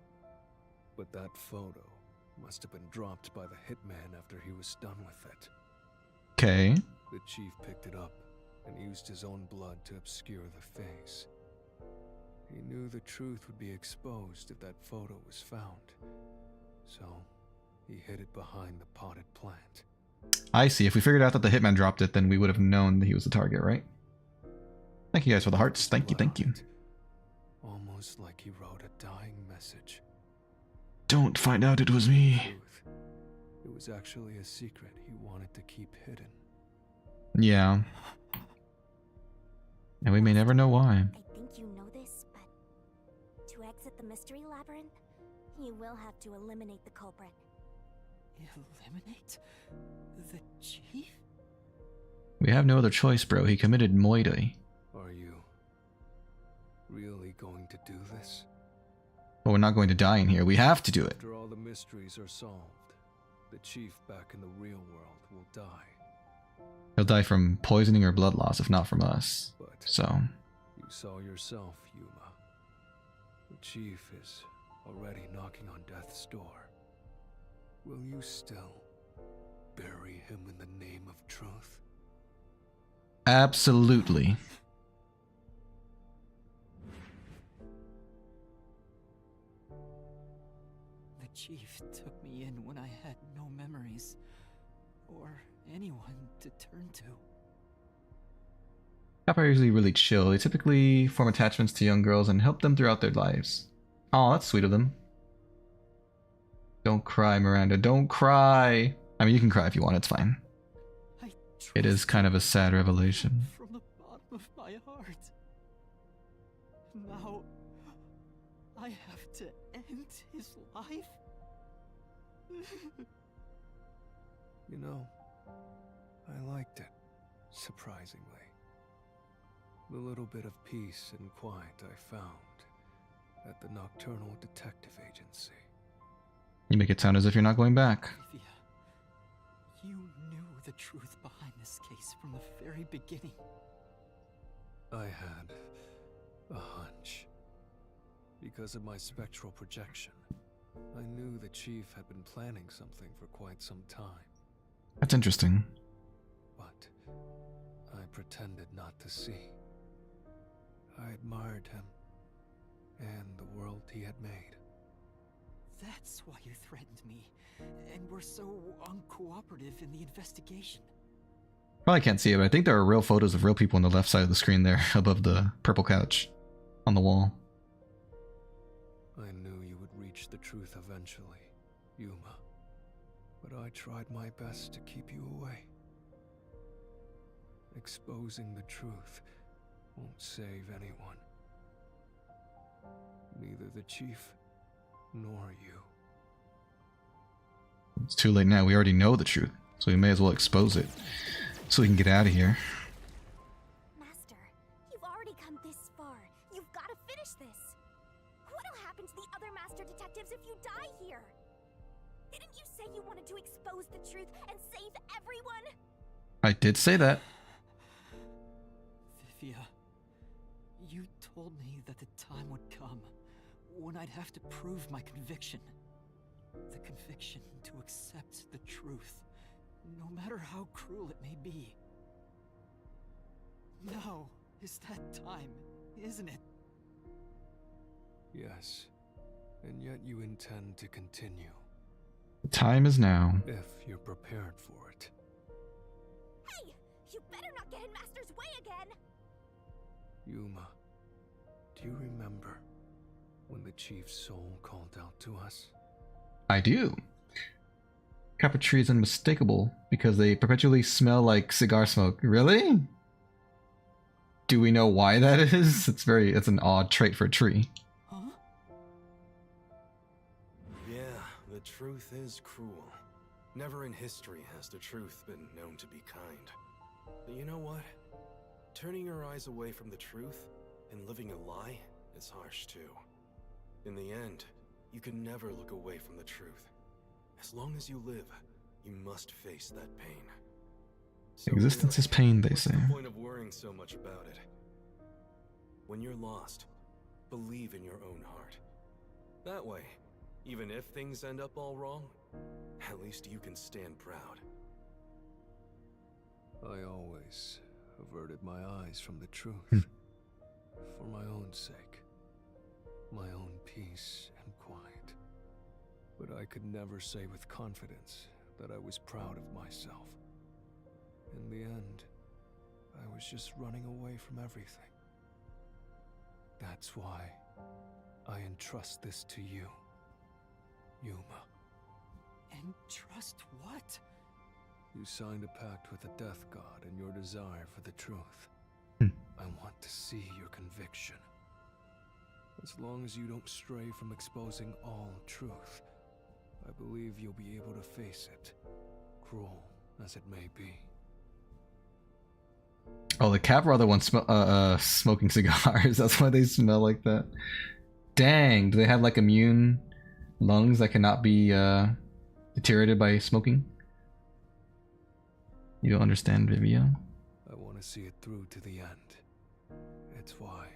but that photo must have been dropped by the hitman after he was done with it. Okay. The chief picked it up and used his own blood to obscure the face. He knew the truth would be exposed if that photo was found, so he hid it behind the potted plant. I see. If we figured out that the hitman dropped it, then we would have known that he was the target, right? Thank you guys for the hearts. Thank you, thank you. Blood, almost like he wrote a dying message. Don't find out it was me. Truth, it was actually a secret he wanted to keep hidden. Yeah. And we may never know why. I think you know this, but to exit the mystery labyrinth, you will have to eliminate the culprit. eliminate the chief? We have no other choice, bro. He committed moitai. Are you really going to do this? But we're not going to die in here. We have to do it. After all the mysteries are solved, the chief back in the real world will die. He'll die from poisoning or blood loss, if not from us. But So, you saw yourself, Yuma. The chief is already knocking on death's door. Will you still bury him in the name of truth? absolutely. The chief took me in when I had no memories, or anyone to turn to. Kappa are usually really chill. They typically form attachments to young girls and help them throughout their lives. Oh, that's sweet of them. Don't cry, Miranda. Don't cry. I mean, you can cry if you want. It's fine. I It is kind of a sad revelation. from the bottom of my heart. Now, I have to end his life? You know, I liked it, surprisingly. The little bit of peace and quiet I found at the Nocturnal Detective Agency. You make it sound as if you're not going back. Olivia, you knew the truth behind this case from the very beginning. I had a hunch. Because of my spectral projection, I knew the Chief had been planning something for quite some time. That's interesting. But I pretended not to see. I admired him and the world he had made. That's why you threatened me, and were so uncooperative in the investigation. Probably can't see it, but I think there are real photos of real people on the left side of the screen there, above the purple couch on the wall. I knew you would reach the truth eventually, Yuma. But I tried my best to keep you away. Exposing the truth won't save anyone. Neither the Chief nor you. It's too late now. We already know the truth, so we may as well expose it so we can get out of here. Master, you've already come this far. You've got to finish this. What'll happen to the other Master Detectives if you die here? Didn't you say you wanted to expose the truth and save everyone? I did say that. Vivia, you told me that the time would come when I'd have to prove my conviction. The conviction to accept the truth, no matter how cruel it may be. Now is that time, isn't it? Yes, and yet you intend to continue. The time is now. If you're prepared for it. Hey! You better not get in Master's way again! Yuma, do you remember when the Chief's soul called out to us? I do. Kappa tree is unmistakable because they perpetually smell like cigar smoke. Really? Do we know why that is? It's an odd trait for a tree. Huh? Yeah, the truth is cruel. Never in history has the truth been known to be kind. But you know what? Turning your eyes away from the truth and living a lie is harsh too. In the end, you can never look away from the truth. As long as you live, you must face that pain. So Existence really, is pain, they what's say. the point of worrying so much about it? When you're lost, believe in your own heart. That way, even if things end up all wrong, at least you can stand proud. I always averted my eyes from the truth. For my own sake. My own peace and quiet. But I could never say with confidence that I was proud of myself. In the end, I was just running away from everything. That's why I entrust this to you, Yuma. Entrust what? You signed a pact with the Death God in your desire for the truth. I want to see your conviction. As long as you don't stray from exposing all truth, I believe you'll be able to face it, cruel as it may be. Oh, the Kappa are the ones smoking cigars. That's why they smell like that. Dang, do they have like immune lungs that cannot be deteriorated by smoking? You don't understand, Vivia? I want to see it through to the end. It's why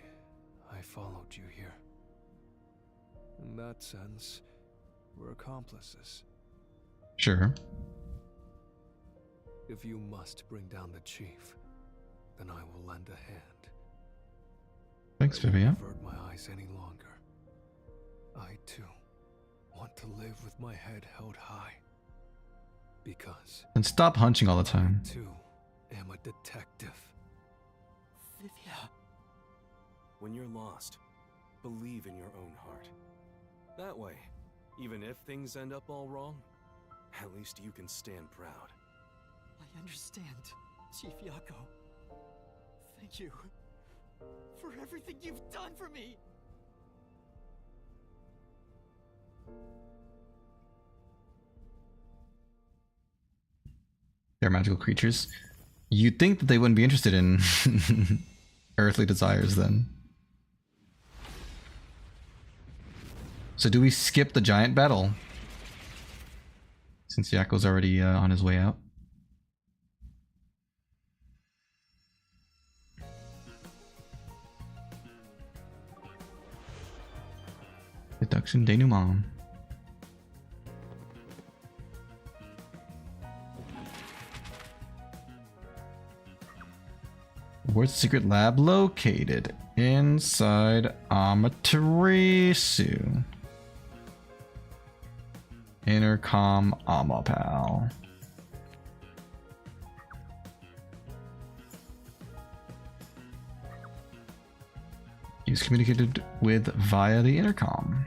I followed you here. In that sense, we're accomplices. Sure. If you must bring down the Chief, then I will lend a hand. Thanks, I won't Vivia. avert my eyes any longer. I, too, want to live with my head held high. Because And stop hunching all the time. I, too, am a detective. Vivia. When you're lost, believe in your own heart. That way, even if things end up all wrong, at least you can stand proud. I understand, Chief Yako. Thank you for everything you've done for me. They're magical creatures. You'd think that they wouldn't be interested in earthly desires then. So do we skip the giant battle? Since Yakko's already on his way out. Deduction denouement. Where's the secret lab located? Inside Amaterasu. Intercom Amapal. He's communicated with via the intercom.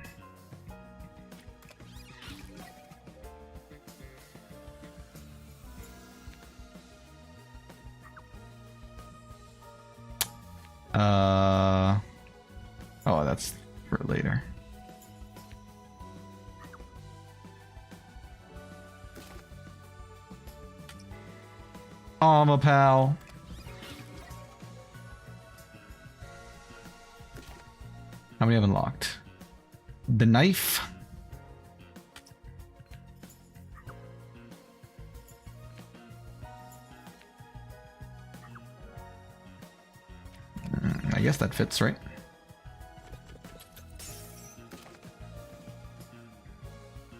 Oh, that's for later. Amapal. How many have unlocked? The knife. I guess that fits, right?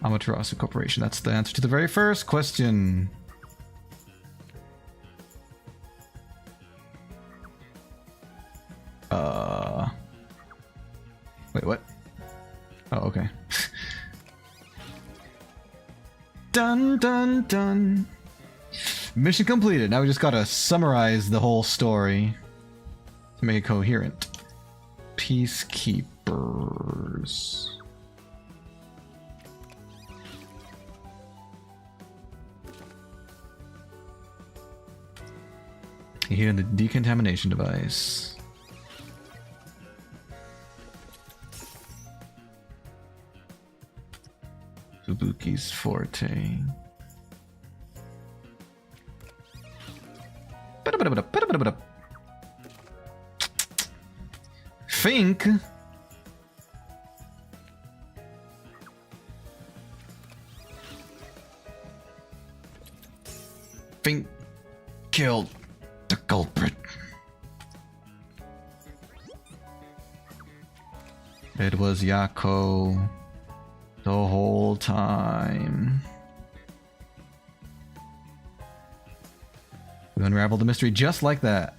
Amaterasu Corporation. That's the answer to the very first question. Wait, what? Oh, okay. Dun dun dun. Mission completed. Now we just gotta summarize the whole story to make it coherent. Peacekeepers. Here in the decontamination device. Fubuki's forte. Think. Fink killed the culprit. It was Yakko the whole time. We unraveled the mystery just like that.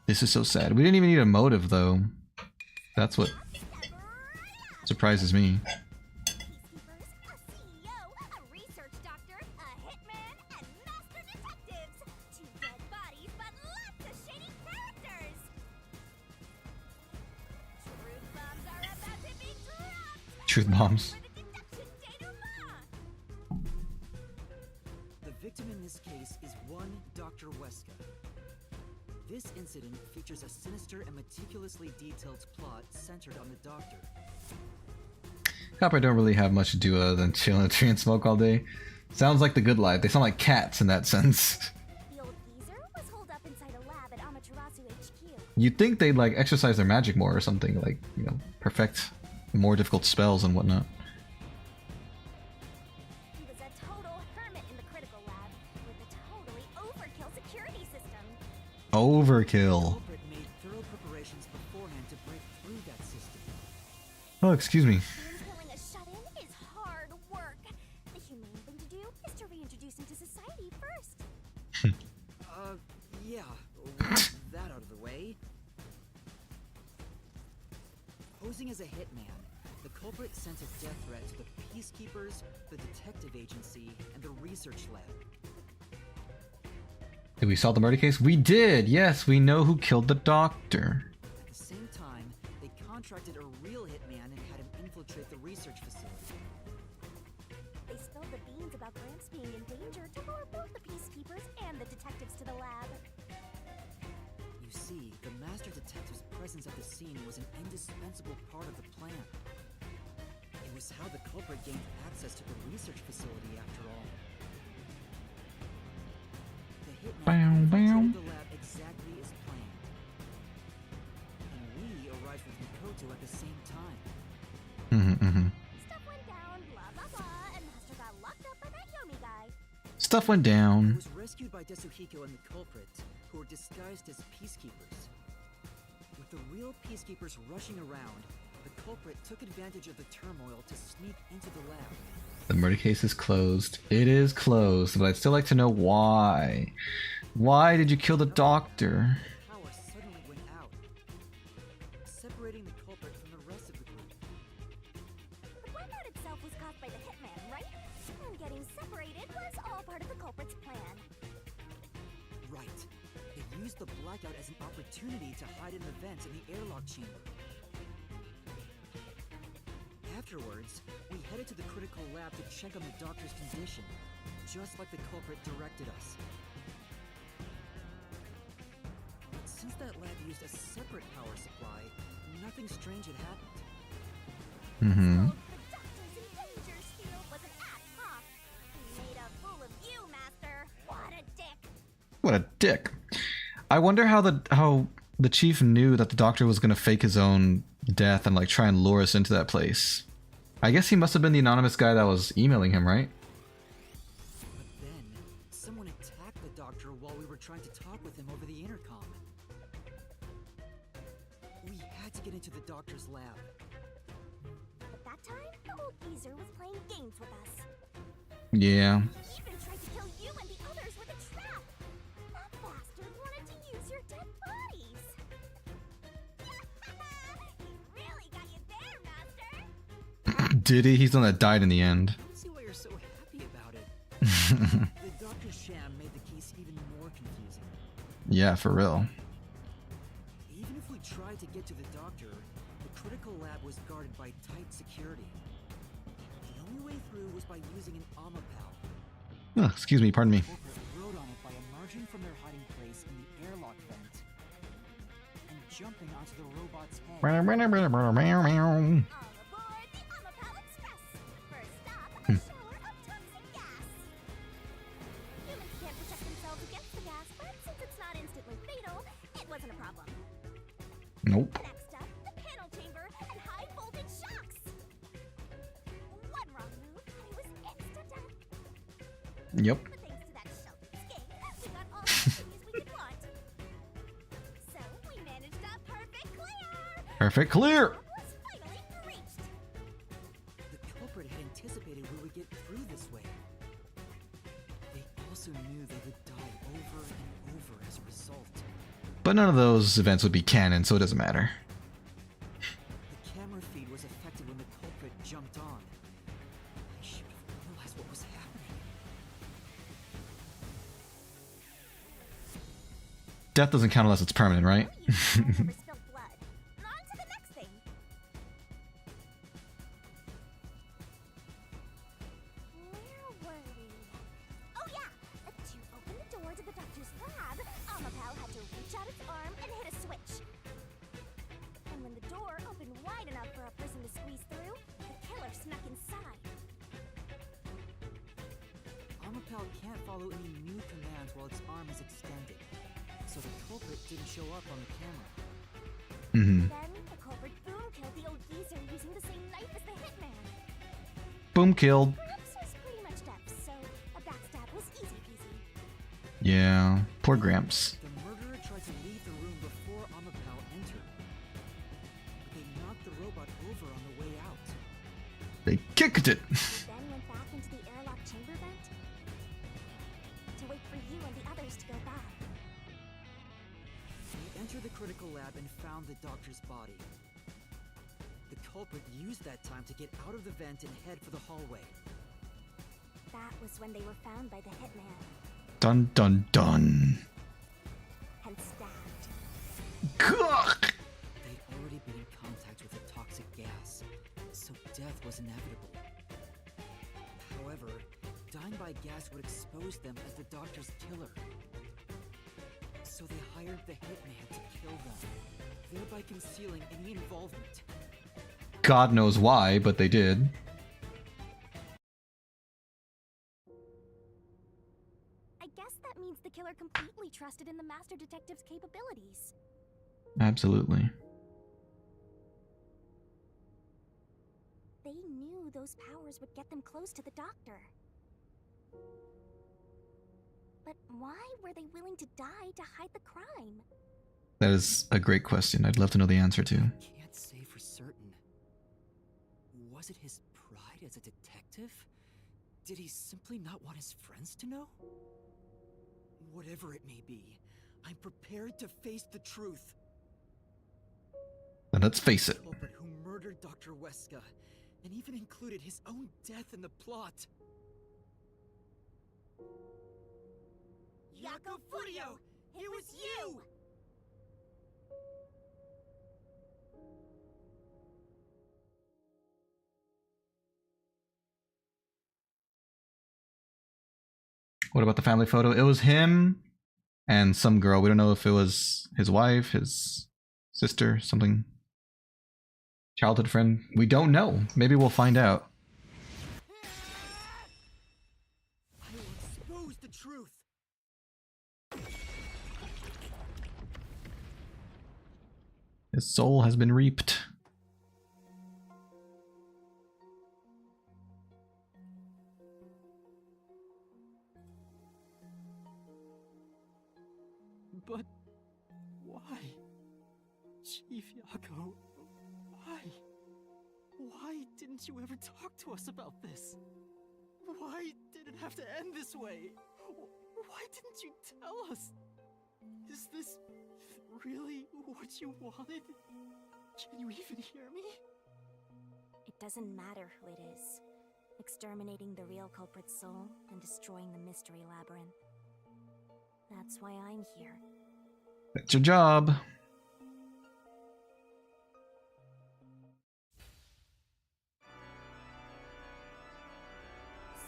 This is so sad. We didn't even need a motive though. That's what surprises me. Truth bombs. The victim in this case is one Dr. Weska. This incident features a sinister and meticulously detailed plot centered on the doctor. Copper don't really have much to do other than chill in a tree and smoke all day. Sounds like the good life. They sound like cats in that sense. The old geezer was holed up inside a lab at Amaterasu HQ. You'd think they'd like exercise their magic more or something, like, you know, perfect more difficult spells and whatnot. He was a total hermit in the critical lab with a totally overkill security system. Overkill. The culprit made thorough preparations beforehand to break through that system. Oh, excuse me. Killing a shut-in is hard work. The humane thing to do is to reintroduce him to society first. Yeah. With that out of the way. Posing as a hitman, the culprit sent a death threat to the Peacekeepers, the detective agency, and the research lab. Did we solve the murder case? We did! Yes, we know who killed the doctor. At the same time, they contracted a real hitman and had him infiltrate the research facility. They spilled the beans about Gramps being in danger to lure both the Peacekeepers and the detectives to the lab. You see, the master detective's presence at the scene was an indispensable part of the plan. It was how the culprit gained access to the research facility, after all. The hitman infiltrated the lab exactly as planned. And we arrived with Mikoto at the same time. Stuff went down, blah blah blah, and Master got locked up by that Yomi guy. Stuff went He down. was rescued by Desuhiko and the culprit, who were disguised as peacekeepers. With the real peacekeepers rushing around, the culprit took advantage of the turmoil to sneak into the lab. The murder case is closed. It is closed, but I'd still like to know why. Why did you kill the doctor? Power suddenly went out, separating the culprit from the rest of the group. The blackout itself was caused by the hitman, right? And getting separated was all part of the culprit's plan. Right. They used the blackout as an opportunity to hide in the vents in the airlock chamber. Afterwards, we headed to the critical lab to check on the doctor's condition, just like the culprit directed us. But since that lab used a separate power supply, nothing strange had happened. So the doctor's in danger shield was an act, huh? He made a fool of you, Master. What a dick. What a dick. I wonder how the chief knew that the doctor was gonna fake his own death and like try and lure us into that place. I guess he must have been the anonymous guy that was emailing him, right? But then, someone attacked the doctor while we were trying to talk with him over the intercom. We had to get into the doctor's lab. But that time, the old geezer was playing games with us. Yeah. He even tried to kill you and the others with a trap. That bastard wanted to use your dead bodies. He really got you there, Master. Did he? He's the one that died in the end. I don't see why you're so happy about it. The doctor's sham made the case even more confusing. Yeah, for real. Even if we tried to get to the doctor, the critical lab was guarded by tight security. The only way through was by using an Amapal. Oh, excuse me, pardon me. The culprit rode on it by emerging from their hiding place in the airlock vent and jumping onto the robot's head. All aboard the Amapal Express. First stop, a shower of toxic gas. Humans can't protect themselves against the gas, but since it's not instantly fatal, it wasn't a problem. Nope. Next up, the panel chamber and high voltage shocks. One wrong move, and it was instant death. Yep. But thanks to that sheltered escape, we got all the opportunities we could want. So we managed a perfect clear. Perfect clear. Was finally breached. The culprit had anticipated we would get through this way. They also knew they would die over and over as a result. But none of those events would be canon, so it doesn't matter. The camera feed was affected when the culprit jumped on. I should have realized what was happening. Death doesn't count unless it's permanent, right? You never spilled blood. On to the next thing. Where were we? Oh yeah! To open the door to the doctor's lab, Amapal had to reach out its arm and hit a switch. And when the door opened wide enough for a person to squeeze through, the killer snuck inside. Amapal can't follow any new commands while its arm is extended, so the culprit didn't show up on the camera. Mm-hmm. Then the culprit boom killed the old geezer using the same knife as the hitman. Boom, killed. Gramps was pretty much deaf, so a backstab was easy peasy. Yeah. Poor Gramps. The murderer tried to leave the room before Amapal entered, but they knocked the robot over on the way out. They kicked it. Then went back into the airlock chamber vent to wait for you and the others to go by. We entered the critical lab and found the doctor's body. The culprit used that time to get out of the vent and head for the hallway. That was when they were found by the hitman Dun dun dun. and stabbed. Gah! They'd already been in contact with a toxic gas, so death was inevitable. However, dying by gas would expose them as the doctor's killer. So they hired the hitman to kill them, thereby concealing any involvement. God knows why, but they did. I guess that means the killer completely trusted in the Master Detective's capabilities. Absolutely. They knew those powers would get them close to the Doctor. But why were they willing to die to hide the crime? That is a great question. I'd love to know the answer to. Can't say for certain. Was it his pride as a detective? Did he simply not want his friends to know? Whatever it may be, I'm prepared to face the truth. And let's face it. The culprit who murdered Dr. Weska, and even included his own death in the plot. Yako Furio! It was you! What about the family photo? It was him and some girl. We don't know if it was his wife, his sister, something. Childhood friend. We don't know. Maybe we'll find out. I will expose the truth. His soul has been reaped. But why? Chief Yako, why? Why didn't you ever talk to us about this? Why did it have to end this way? Why didn't you tell us? Is this really what you wanted? Can you even hear me? It doesn't matter who it is. Exterminating the real culprit's soul and destroying the mystery labyrinth. That's why I'm here. That's your job.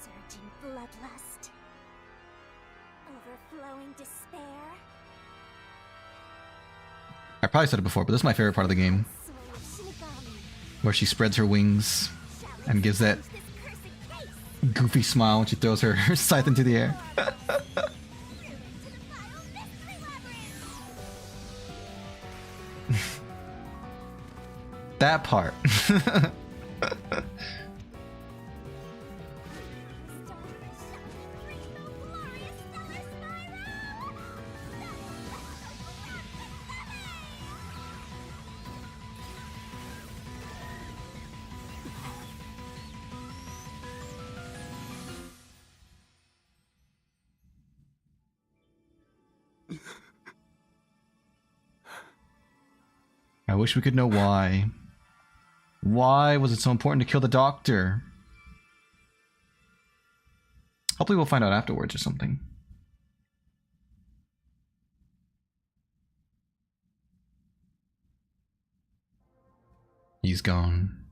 Surging bloodlust. Overflowing despair. I probably said it before, but this is my favorite part of the game. Soul of Shinigami. Where she spreads her wings and gives that This cursed case. goofy smile when she throws her scythe into the air. To the vile mystery labyrinth. That part. I wish we could know why. Why was it so important to kill the Doctor? Hopefully we'll find out afterwards or something. He's gone.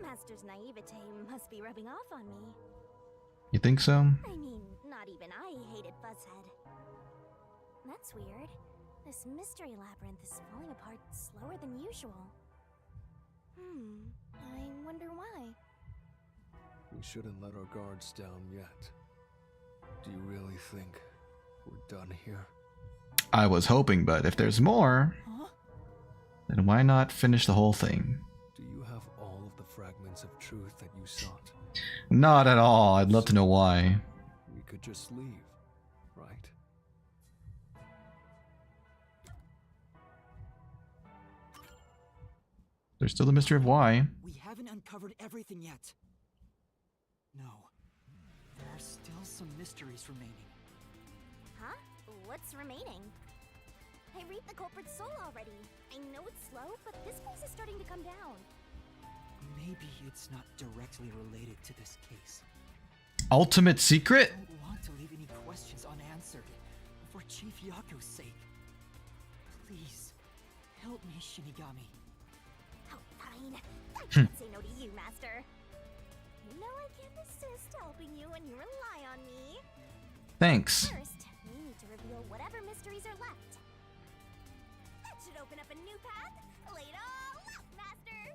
Master's naivete must be rubbing off on me. You think so? I mean, not even I hated Buzzhead. That's weird. This mystery labyrinth is falling apart slower than usual. I wonder why. We shouldn't let our guards down yet. Do you really think we're done here? I was hoping, but if there's more, Huh? then why not finish the whole thing? Do you have all of the fragments of truth that you sought? Not at all. I'd love to know why. We could just leave, right? There's still the mystery of why. We haven't uncovered everything yet. No. There are still some mysteries remaining. Huh? What's remaining? I read the culprit's soul already. I know it's slow, but this place is starting to come down. Maybe it's not directly related to this case. Ultimate secret? I don't want to leave any questions unanswered. For Chief Yako's sake. Please, help Help me, Shinigami. Oh, fine. I can't say no to you, Master. You know I can't resist helping you when you rely on me. Thanks. First, we need to reveal whatever mysteries are left. That should open up a new path. Lay it all out, Master.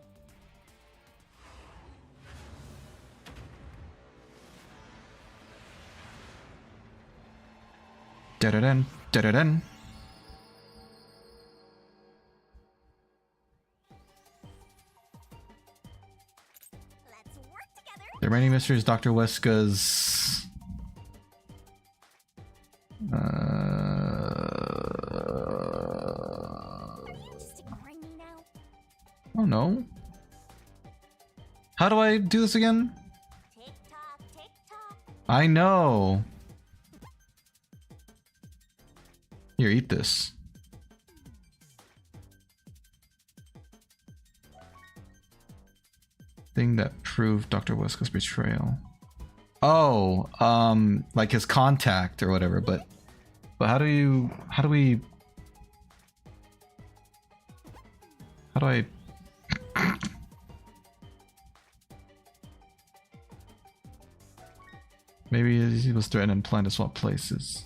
Da-da-dun, da-da-dun. Let's work together. The remaining mysteries, Dr. Weska's... Just ignoring me now. Oh no. How do I do this again? Tick tock, tick tock. I know. Here, eat this. Thing that proved Dr. Weska's betrayal. Oh, like his contact or whatever, but how do we how do I maybe he was threatened and planned to swap places.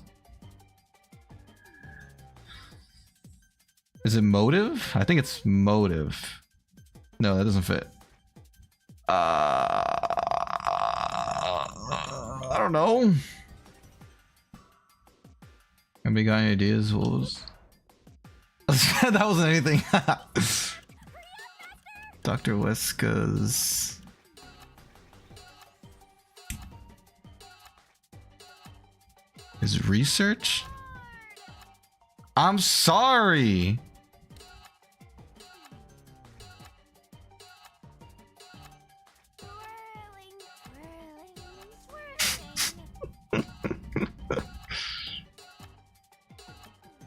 Is it motive? I think it's motive. No, that doesn't fit. I don't know. Anybody got any ideas? What was... that wasn't anything. Dr. Weska's... His research? I'm sorry. Twirling, twirling, twirling.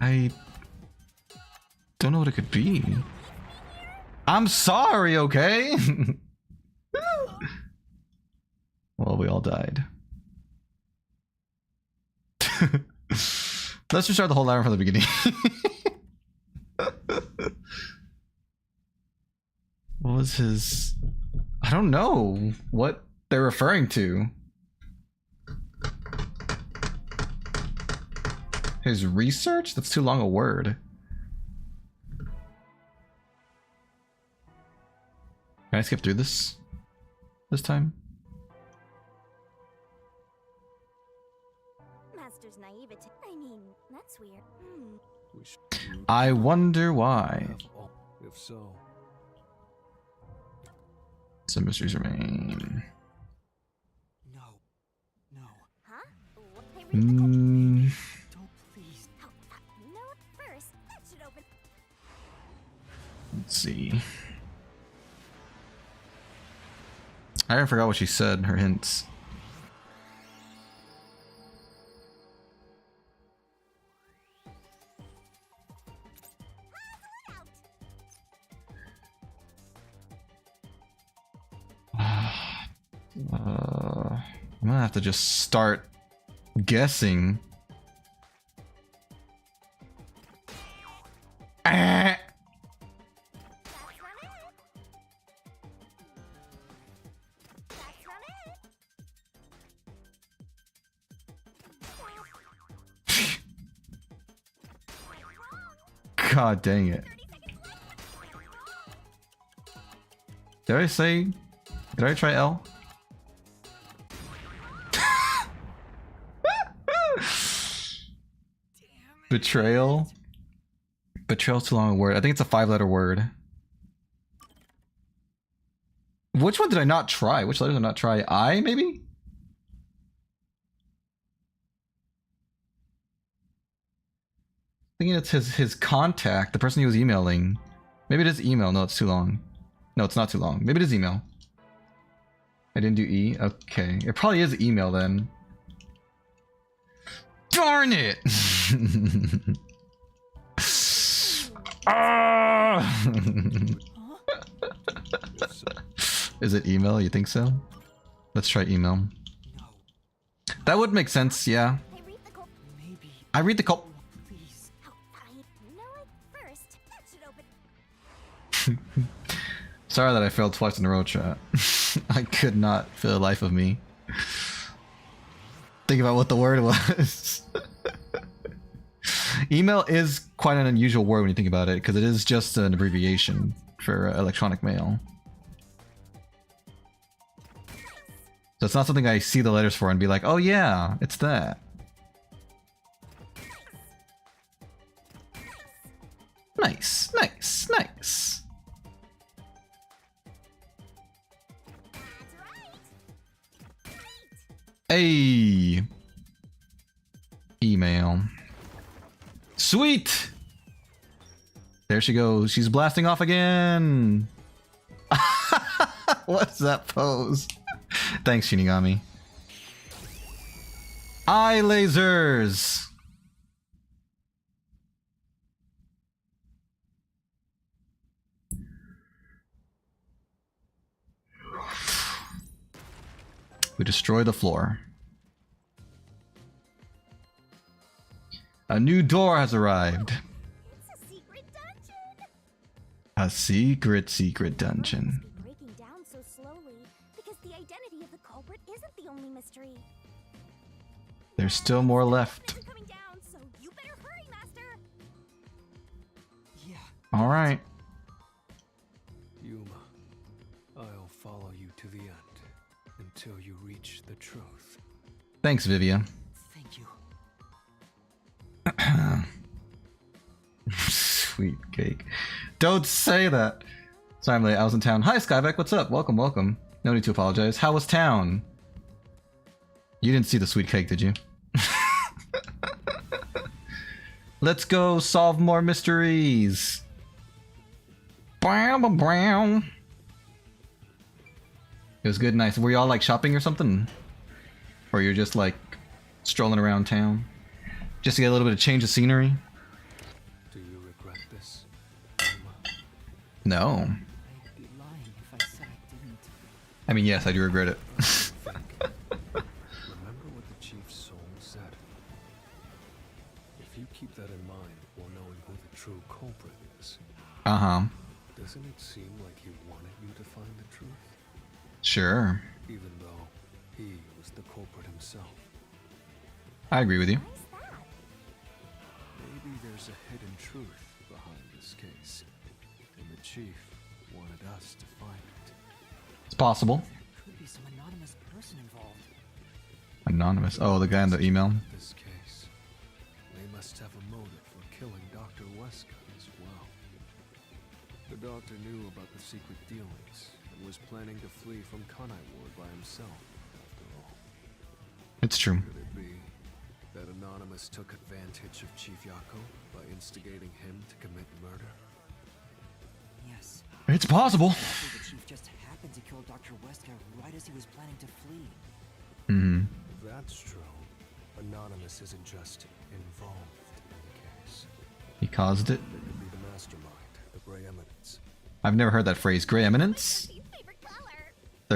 I don't know what it could be. I'm sorry, okay? Well, we all died. Let's just start the whole labyrinth from the beginning. What was his... I don't know what they're referring to. His research? That's too long a word. Can I skip through this time? Master's naivete. I mean, that's weird. I wonder why. If so, Some mysteries remain. No. No. Huh? Hey, read the code. Don't please. Oh, you know what? First, that should open. Let's see. I already forgot what she said, her hints. I'm gonna have to just start guessing. Ah! That's not it. That's not it. God dang it. 30 seconds left. Did I say? Did I try L? Betrayal? Betrayal's too long a word. I think it's a 5-letter word. Which one did I not try? Which letter did I not try? I, maybe? Thinking it's his contact, the person he was emailing. Maybe it is email. No, it's too long. No, it's not too long. Maybe it is email. I didn't do E. Okay. It probably is email then. Darn it! Ah! Is it email? You think so? Let's try email. No. That would make sense, yeah. Hey, read the code. Maybe. I read the call. Please. Oh, fine. You know what? First, that should open. Sorry that I failed twice in a row, chat. I could not for the life of me think about what the word was. Email is quite an unusual word when you think about it, because it is just an abbreviation for electronic mail. So it's not something I see the letters for and be like, oh yeah, it's that. Nice, nice, nice. Hey. Email. Sweet! There she goes. She's blasting off again. What's that pose? Thanks, Shinigami. Eye lasers! We destroy the floor. A new door has arrived. It's a secret dungeon. A secret dungeon. Breaking down so slowly because the identity of the culprit isn't the only mystery. There's still more left. They're coming down, so you better hurry, Master. Yeah. All right. Yuma, I'll follow you to the end until you reach the truth. Thanks, Vivia. Thank you. Sweet cake. Don't say that. Sorry I'm late. I was in town. Hi, Skybeck. What's up? Welcome, welcome. No need to apologize. How was town? You didn't see the sweet cake, did you? Let's go solve more mysteries. It was good, nice. Were y'all like shopping or something? Or you're just like strolling around town? Just to get a little bit of change of scenery? Do you regret this, Yuma? No. I'd be lying if I said I didn't. I mean, yes, I do regret it. Remember what the chief's soul said. If you keep that in mind while knowing who the true culprit is, Uh-huh. doesn't it seem like he wanted you to find the truth? Sure. Even though he was the culprit himself. I agree with you. Where's that? Maybe there's a hidden truth behind this case, and the chief wanted us to find it. It's possible. There could be some anonymous person involved. Anonymous. Oh, the guy in the email. This case, they must have a motive for killing Dr. Wesker as well. The doctor knew about the secret dealings and was planning to flee from Kanai Ward by himself, after all. It's true. Could it be that Anonymous took advantage of Chief Yako by instigating him to commit murder? Yes. It's possible. Likely the chief just happened to kill Dr. Wesker right as he was planning to flee. Hmm. If that's true, Anonymous isn't just involved in the case. He caused it. It could be the mastermind, the Grey Eminence. I've never heard that phrase. Gray Eminence? 13th favorite color.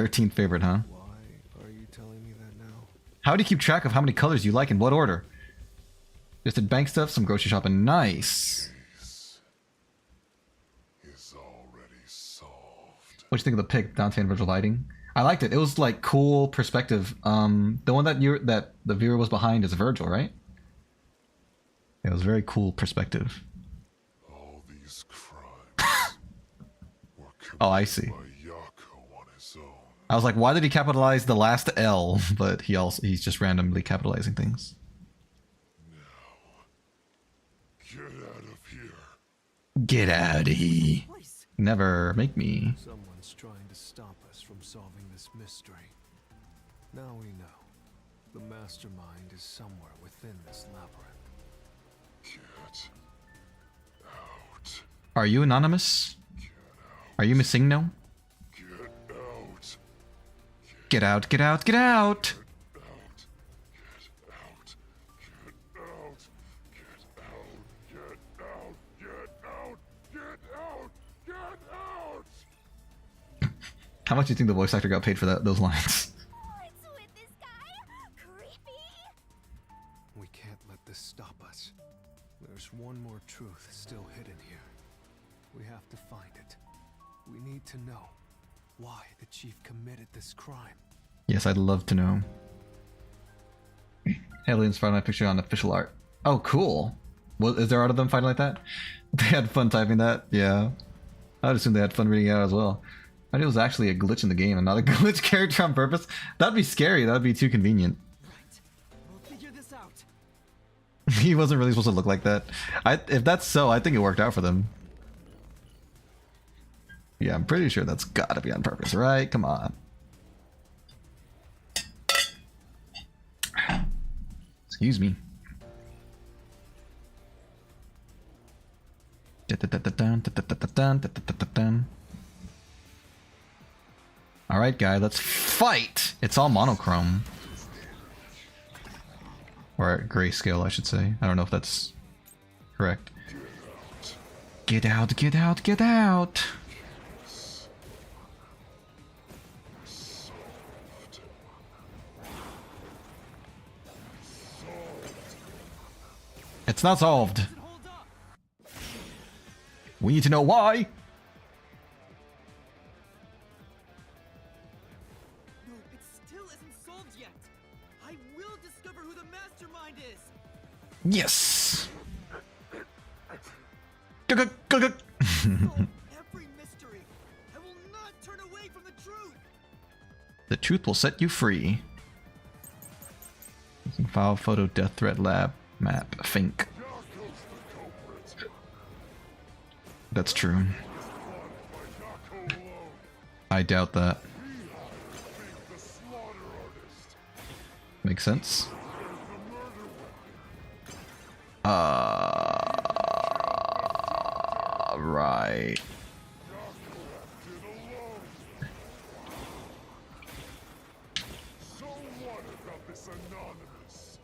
13th favorite, huh? Why are you telling me that now? How do you keep track of how many colors you like in what order? Just did bank stuff, some grocery shopping. Nice. Is already solved. What'd you think of the pic, Dante and Virgil lighting? I liked it. It was like cool perspective. The one that the viewer was behind is Virgil, right? It was very cool perspective. All these crimes were committed Oh, I see. by Yako on his own. I was like, why did he capitalize the last L? But he's just randomly capitalizing things. Get out of here. Get out of here. Voice. Never make me. Someone's trying to stop us from solving this mystery. Now we know. The mastermind is somewhere within this labyrinth. Get out. Are you anonymous? Are you missing no? Get out. Get out, get out, get out! Get out. Get out. Get out. Get out. Get out. Get out. Get out. How much do you think the voice actor got paid for those lines? What's with this guy? Creepy. We can't let this stop us. There's one more truth still hidden here. We have to find it. We need to know why the chief committed this crime. Yes, I'd love to know. Heavily inspired my picture on official art. Oh, cool. Well, is there art of them fighting like that? They had fun typing that? Yeah. I would assume they had fun reading it out as well. I think it was actually a glitch in the game and not a glitch character on purpose. That'd be scary. That'd be too convenient. Right. We'll figure this out. He wasn't really supposed to look like that. If that's so, I think it worked out for them. Yeah, I'm pretty sure that's gotta be on purpose, right? Come on. Excuse me. Alright, guy, let's fight! It's all monochrome. Or grayscale, I should say. I don't know if that's correct. Get out, get out, get out! It's not solved. We need to know why. No, it still isn't solved yet. I will discover who the mastermind is. Yes. Solve every mystery. I will not turn away from the truth. The truth will set you free. Using file, photo, death threat, lab, map, think. That's true. I doubt that. Makes sense. Right. So what about this anonymous?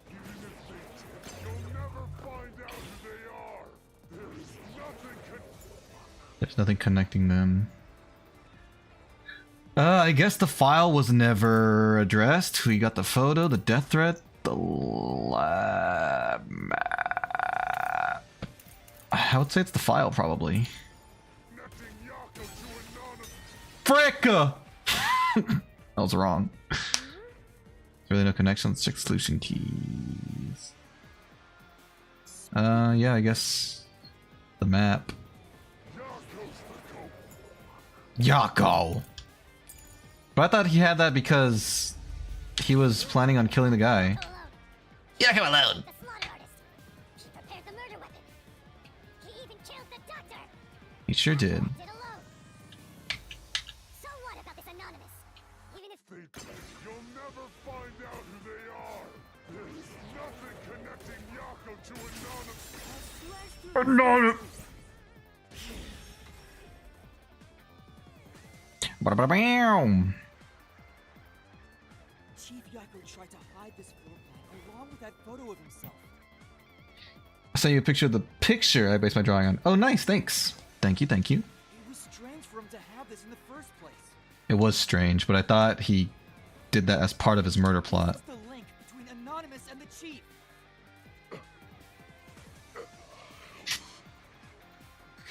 Even if they did, you'll never find out who they are. There is nothing There's nothing connecting them. I guess the file was never addressed. We got the photo, the death threat, the lab map. I would say it's the file, probably. Fricka! That was wrong. Really no connection. Let's check solution keys. Yeah, I guess the map. Yako! But I thought he had that because he was planning on killing the guy. Leave him alone. The slaughter artist. He prepared the murder weapon. He even killed the doctor. He sure did. Did alone. So what about this anonymous? Even if they did, you'll never find out who they are. There is nothing connecting Yako to anonymous. Chief Yako tried to hide this floor plan along with that photo of himself. I sent you a picture of the picture I based my drawing on. Oh, nice, thanks. Thank you, thank you. It was strange for him to have this in the first place. It was strange, but I thought he did that as part of his murder plot. What's the link between Anonymous and the Chief?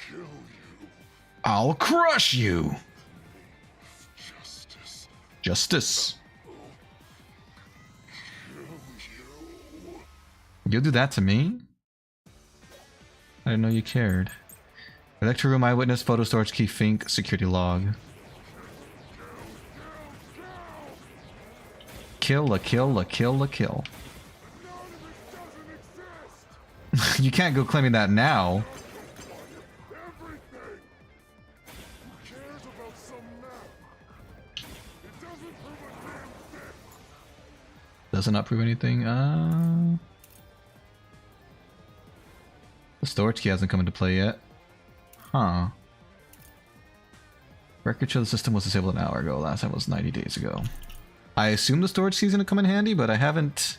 Kill you. I'll crush you! Justice. Justice. Kill you. You'll do that to me? I didn't know you cared. Electro room eyewitness, photo storage key, Fink, security log. Kill, a kill, a kill, a kill. You can't go claiming that now. Everything. Who cares about some map? It doesn't prove a damn thing. Does it not prove anything? The storage key hasn't come into play yet. Huh. Record show the system was disabled an hour ago. Last time was 90 days ago. I assume the storage key is going to come in handy, but I haven't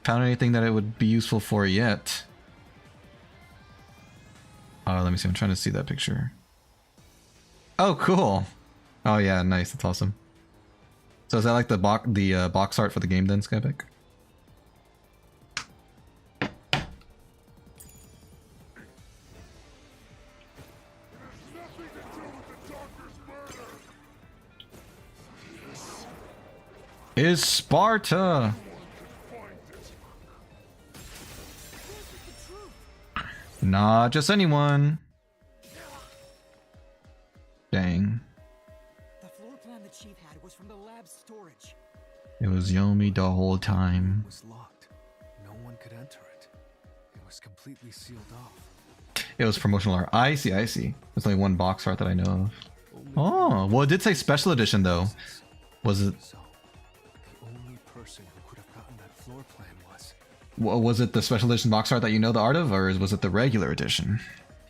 found anything that it would be useful for yet. Let me see. I'm trying to see that picture. Oh, cool. Oh yeah, nice. That's awesome. So is that like the box art for the game then, Skypick? Nothing to is Sparta. Not just anyone. Dang. The floor plan the chief had was from the lab's storage. It was Yomi the whole time. It was locked. No one could enter it. It was completely sealed off. It was promotional art. I see, I see. There's only one box art that I know of. Oh, well, it did say special edition though. Was it? So, the only person who could have gotten that floor plan was Was it the special edition box art that you know the art of, or was it the regular edition?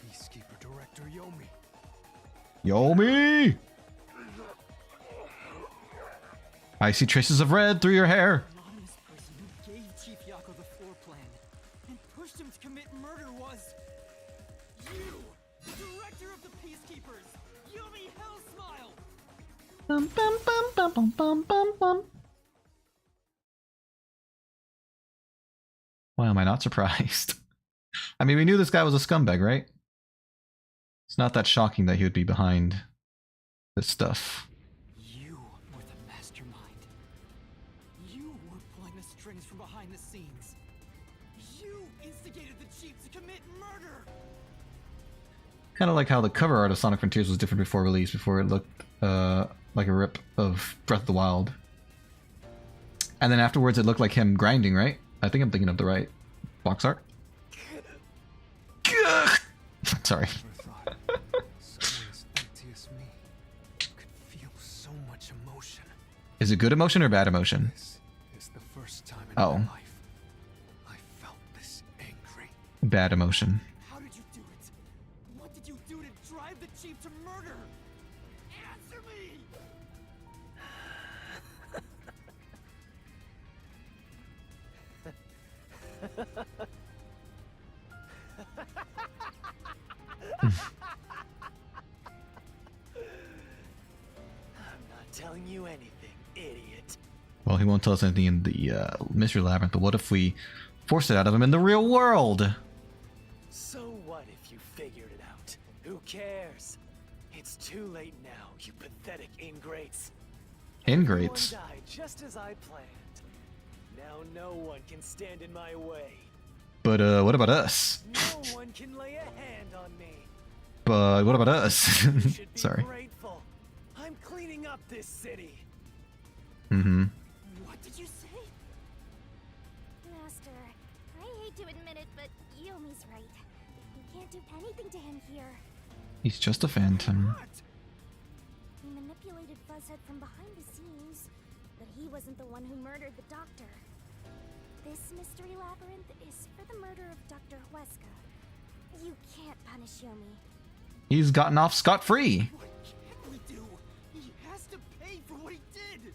Peacekeeper Director Yomi. Yomi! I see traces of red through your hair. The anonymous person who gave Chief Yako the floor plan and pushed him to commit murder was you, the director of the Peacekeepers, Yomi Hellsmile. Bum, bum, bum, bum, bum, bum, bum, bum. Why am I not surprised? I mean, we knew this guy was a scumbag, right? It's not that shocking that he would be behind this stuff. You were the mastermind. You were pulling the strings from behind the scenes. You instigated the chief to commit murder. Kind of like how the cover art of Sonic Frontiers was different before release, before it looked like a rip of Breath of the Wild. And then afterwards it looked like him grinding, right? I think I'm thinking of the right box art. Sorry. Never thought someone as empty as me could feel so much emotion. Is it good emotion or bad emotion? This is the first time in Oh. my life I felt this angry. Bad emotion. How did you do it? What did you do to drive the chief to murder? Answer me! I'm not telling you anything, idiot. Well, he won't tell us anything in the mystery labyrinth, but what if we force it out of him in the real world? So what if you figured it out? Who cares? It's too late now, you pathetic ingrates. Ingrates. Everyone died just as I planned. Now no one can stand in my way. But what about us? No one can lay a hand on me. But what about us? You should be Sorry. grateful. I'm cleaning up this city. Mm-hmm. What did you say? Master, I hate to admit it, but Yomi's right. We can't do anything to him here. He's just a phantom. What? We manipulated Fuzzhead from behind the scenes, but he wasn't the one who murdered the doctor. This mystery labyrinth is for the murder of Dr. Huesca. You can't punish Yomi. He's gotten off scot-free. What can we do? He has to pay for what he did.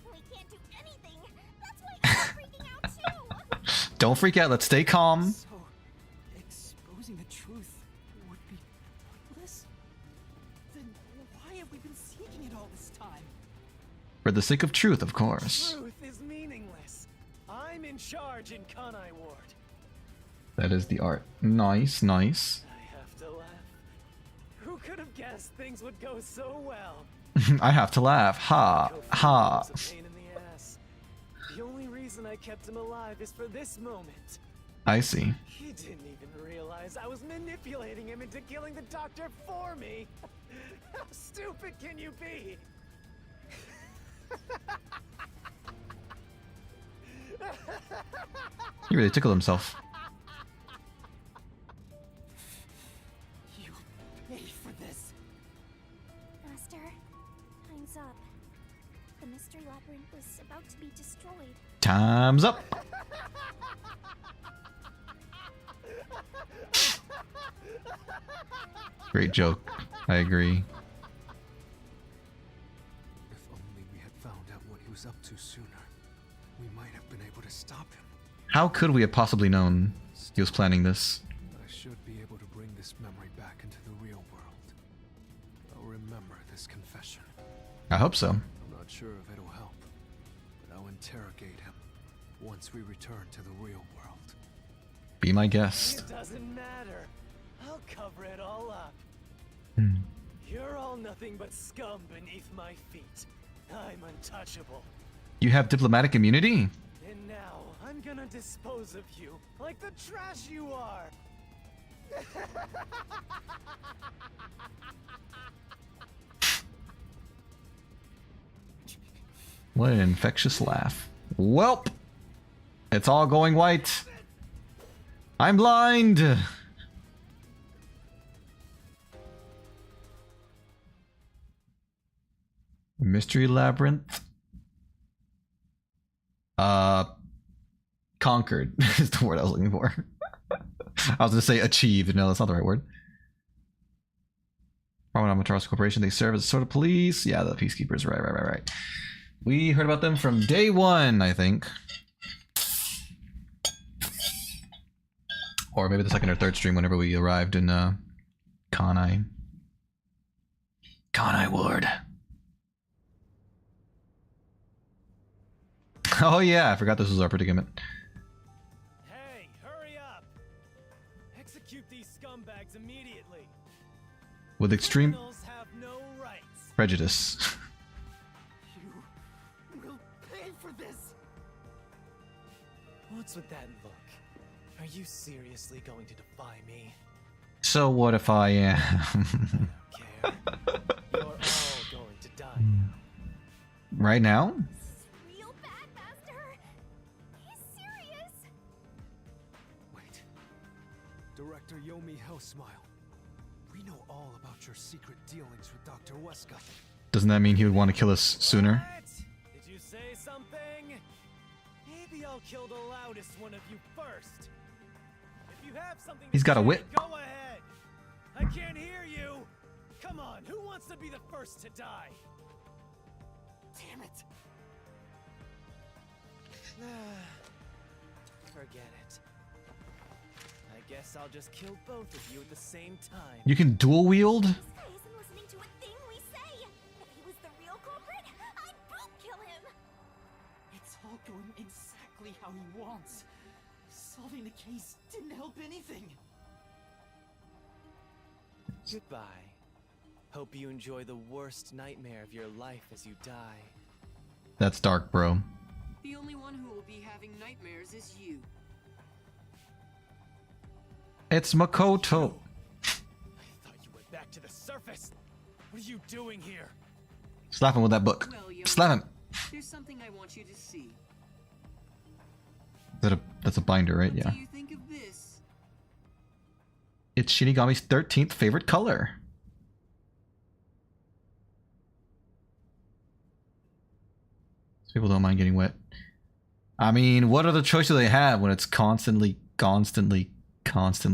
We can't do anything. That's why I'm freaking out too. Don't freak out. Let's stay calm. So, exposing the truth would be pointless? Then why have we been seeking it all this time? For the sake of truth, of course. Truth is meaningless. I'm in charge in Kanai Ward. That is the art. Nice, nice. I have to laugh. Who could have guessed things would go so well? I have to laugh. Ha, ha. Was a pain in the ass. The only reason I kept him alive is for this moment. I see. He didn't even realize I was manipulating him into killing the doctor for me. How stupid can you be? He really tickled himself. You'll pay for this. Master, time's up. The mystery labyrinth was about to be destroyed. Time's up. Great joke. I agree. If only we had found out what he was up to sooner, we might have been able to stop him. How could we have possibly known he was planning this? I should be able to bring this memory back into the real world. I'll remember this confession. I hope so. I'm not sure if it'll help, but I'll interrogate him once we return to the real world. Be my guest. It doesn't matter. I'll cover it all up. Hmm. You're all nothing but scum beneath my feet. I'm untouchable. You have diplomatic immunity? And now, I'm gonna dispose of you, like the trash you are! What an infectious laugh. Welp! It's all going white. I'm blind! Mystery labyrinth. Conquered is the word I was looking for. I was gonna say achieved. No, that's not the right word. From Amaterasu Corporation, they serve as a sort of police. Yeah, the peacekeepers. Right. We heard about them from day one, I think. Or maybe the second or third stream whenever we arrived in Kanai Ward. Oh yeah, I forgot this was our predicament. Hey, hurry up! Execute these scumbags immediately. With extreme Criminals have no rights. prejudice. You will pay for this! What's with that look? Are you seriously going to defy me? So what if I am? I don't care. You're all going to die now. Right now? Real bad, Master. He's serious. Wait. Director Yomi Hellsmile. We know all about your secret dealings with Dr. Weska. Doesn't that mean he would want to kill us sooner? What? Did you say something? Maybe I'll kill the loudest one of you first. If you have something He's to got a say, whip. Go ahead. I can't hear you. Come on, who wants to be the first to die? Damn it! Forget it. I guess I'll just kill both of you at the same time. You can dual wield? This guy isn't listening to a thing we say. If he was the real culprit, I'd both kill him. It's all going exactly how he wants. Solving the case didn't help anything. Goodbye. Hope you enjoy the worst nightmare of your life as you die. That's dark, bro. The only one who will be having nightmares is you. It's Makoto. I thought you went back to the surface. What are you doing here? Slap him with that book. Well, Slap him. There's something I want you to see. That's a binder, right? What Yeah. do you think of this? It's Shinigami's 13th favorite color. People don't mind getting wet. I mean, what other choice do they have when it's constantly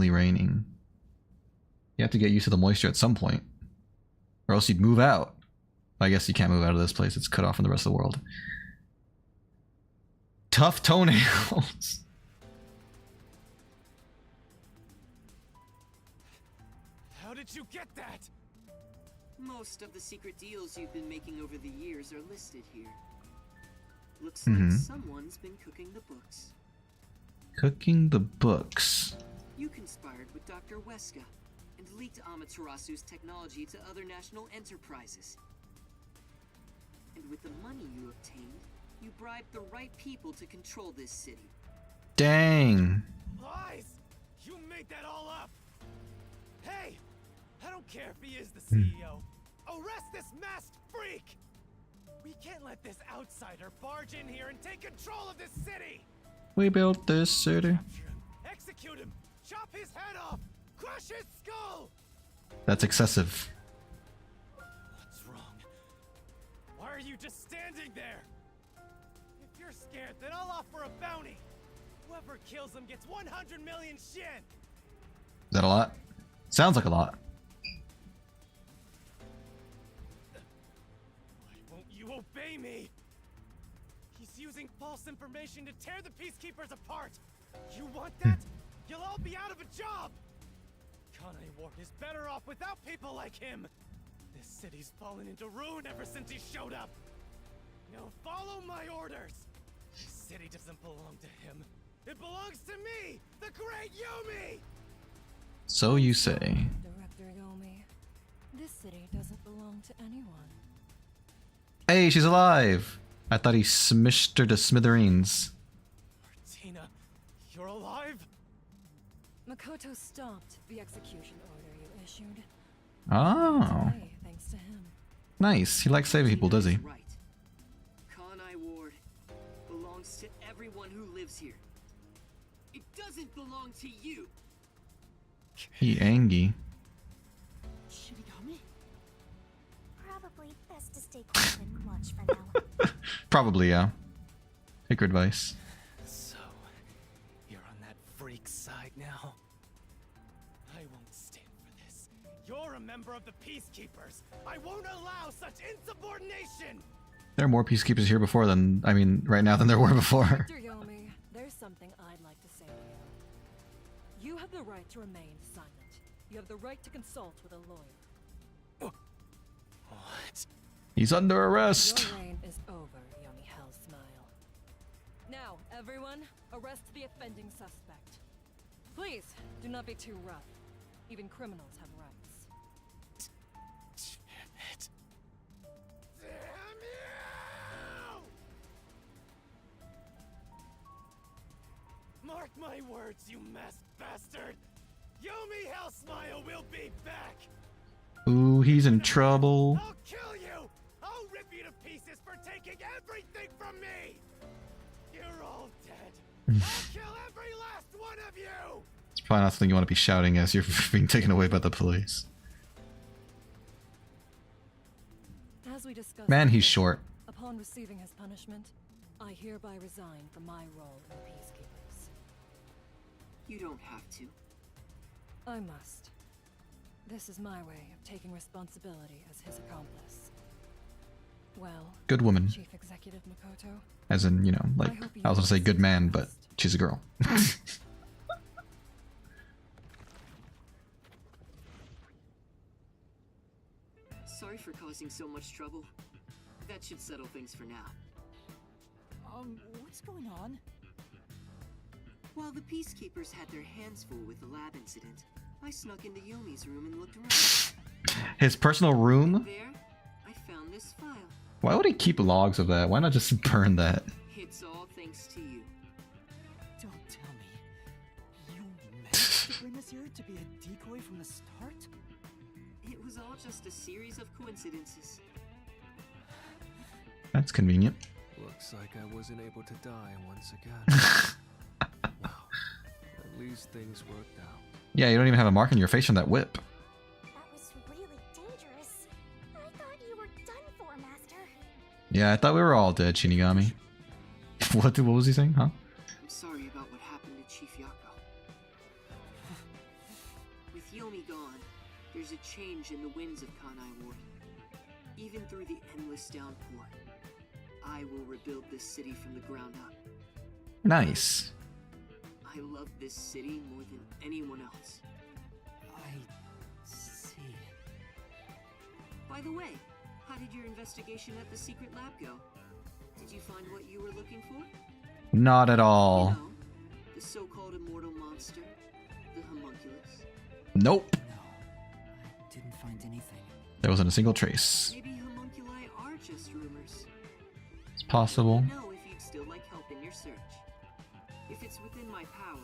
raining? You have to get used to the moisture at some point, or else you'd move out. I guess you can't move out of this place. It's cut off from the rest of the world. Tough toenails. How did you get that? Most of the secret deals you've been making over the years are listed here. Looks Mhm. like someone's been cooking the books. Cooking the books. You conspired with Dr. Weska and leaked Amaterasu's technology to other national enterprises. And with the money you obtained, you bribed the right people to control this city. Dang. Lies! You made that all up! Hey! I don't care if he is the CEO. Arrest this masked freak! We can't let this outsider barge in here and take control of this city! We built this city. Capture him! Execute him! Chop his head off! Crush his skull! That's excessive. What's wrong? Why are you just standing there? If you're scared, then I'll offer a bounty! Whoever kills him gets 100 million shin! Is that a lot? Sounds like a lot. Why won't you obey me? He's using false information to tear the Peacekeepers apart! You want that? You'll all be out of a job! Kanai Ward is better off without people like him! This city's fallen into ruin ever since he showed up! Now follow my orders! This city doesn't belong to him. It belongs to me! The great Yomi! So you say. Director Yomi, this city doesn't belong to anyone. Hey, she's alive. I thought he smished her to smithereens. Martina, you're alive? Makoto stopped the execution order you issued. Oh, Today, thanks to him. nice. He likes saving people, does he? Right. Kanai Ward belongs to everyone who lives here. It doesn't belong to you. He angy. Shinigami? Probably best to stay quiet and watch for now. Probably, yeah. Take your advice. So, you're on that freak side now? I won't stand for this. You're a member of the Peacekeepers. I won't allow such insubordination! There are more peacekeepers here before than, I mean, right now than there were before. Dr. Yomi, there's something I'd like to say to you. You have the right to remain silent. You have the right to consult with a lawyer. What? He's under arrest. Your reign is over, Yomi Hellsmile. Now, everyone, arrest the offending suspect. Please, do not be too rough. Even criminals have rights. Damn it. Damn you! Mark my words, you masked bastard! Yomi Hellsmile will be back! Ooh, he's in trouble. I'll kill you! I'll rip you to pieces for taking everything from me! You're all dead. I'll kill every last one of you! It's probably not something you want to be shouting as you're being taken away by the police. As we discussed Man, he's before, short. Upon receiving his punishment, I hereby resign from my role in the Peacekeepers. You don't have to. I must. This is my way of taking responsibility as his accomplice. Well, Good woman. Chief Executive Makoto, As in, you know, like, I was gonna say good man, but she's a girl. Sorry for causing so much trouble. That should settle things for now. What's going on? While the Peacekeepers had their hands full with the lab incident, I snuck into Yomi's room and looked around. His personal room? There, I found this file. Why would he keep logs of that? Why not just burn that? It's all thanks to you. Don't tell me. You managed to bring us here to be a decoy from the start? It was all just a series of coincidences. That's convenient. Looks like I wasn't able to die once again. Well, at least things worked out. Yeah, you don't even have a mark on your face from that whip. That was really dangerous. I thought you were done for, Master. Yeah, I thought we were all dead, Shinigami. What was he saying, huh? I'm sorry about what happened to Chief Yako. With Yomi gone, there's a change in the winds of Kanai Ward. Even through the endless downpour, I will rebuild this city from the ground up. Nice. I love this city more than anyone else. I see. By the way, how did your investigation at the secret lab go? Did you find what you were looking for? Not at all. You know, the so-called immortal monster, the homunculus. Nope. No, I didn't find anything. There wasn't a single trace. Maybe homunculi are just rumors. It's possible. Let me know if you'd still like help in your search. If it's within my power,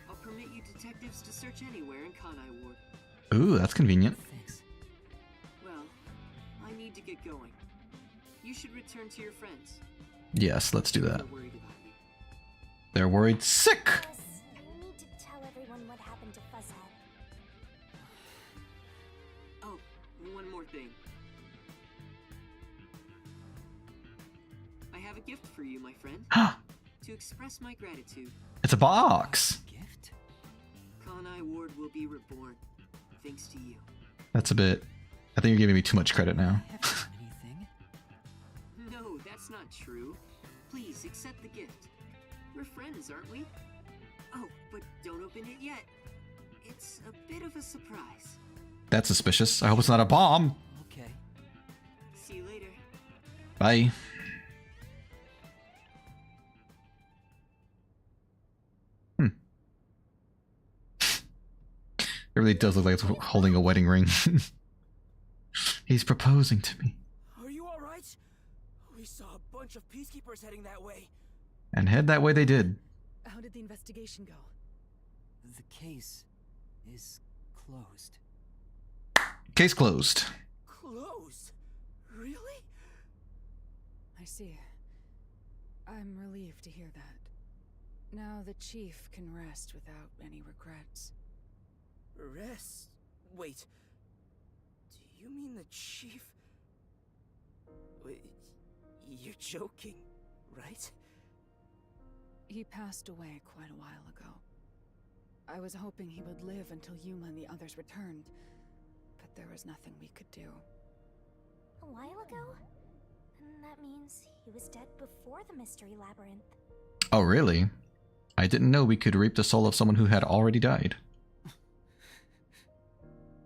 I'll permit you detectives to search anywhere in Kanai Ward. Ooh, that's convenient. Thanks. Well, I need to get going. You should return to your friends. Yes, let's do that. They're worried about you. They're worried sick. Yes, you need to tell everyone what happened to Fuzzhead. Oh, one more thing. I have a gift for you, my friend. To express my gratitude, It's a box. Gift? Kanai Ward will be reborn, thanks to you. That's a bit... I think you're giving me too much credit now. I haven't done anything. No, that's not true. Please accept the gift. We're friends, aren't we? Oh, but don't open it yet. It's a bit of a surprise. That's suspicious. I hope it's not a bomb. Okay. See you later. Bye. It really does look like it's holding a wedding ring. He's proposing to me. Are you alright? We saw a bunch bunch of peacekeepers heading that way. And head that way they did. How did the investigation go? The case is closed. Case closed. Closed? Really? I see. I'm relieved to hear that. Now the chief can rest without any regrets. Rest? Wait. Do you mean the chief? Wait, you're joking, right? He passed away quite a while ago. I was hoping he would live until Yuma and the others returned, but there was nothing we could do. A while ago? And that means he was dead before the mystery labyrinth. Oh, really? I didn't know we could reap the soul of someone who had already died.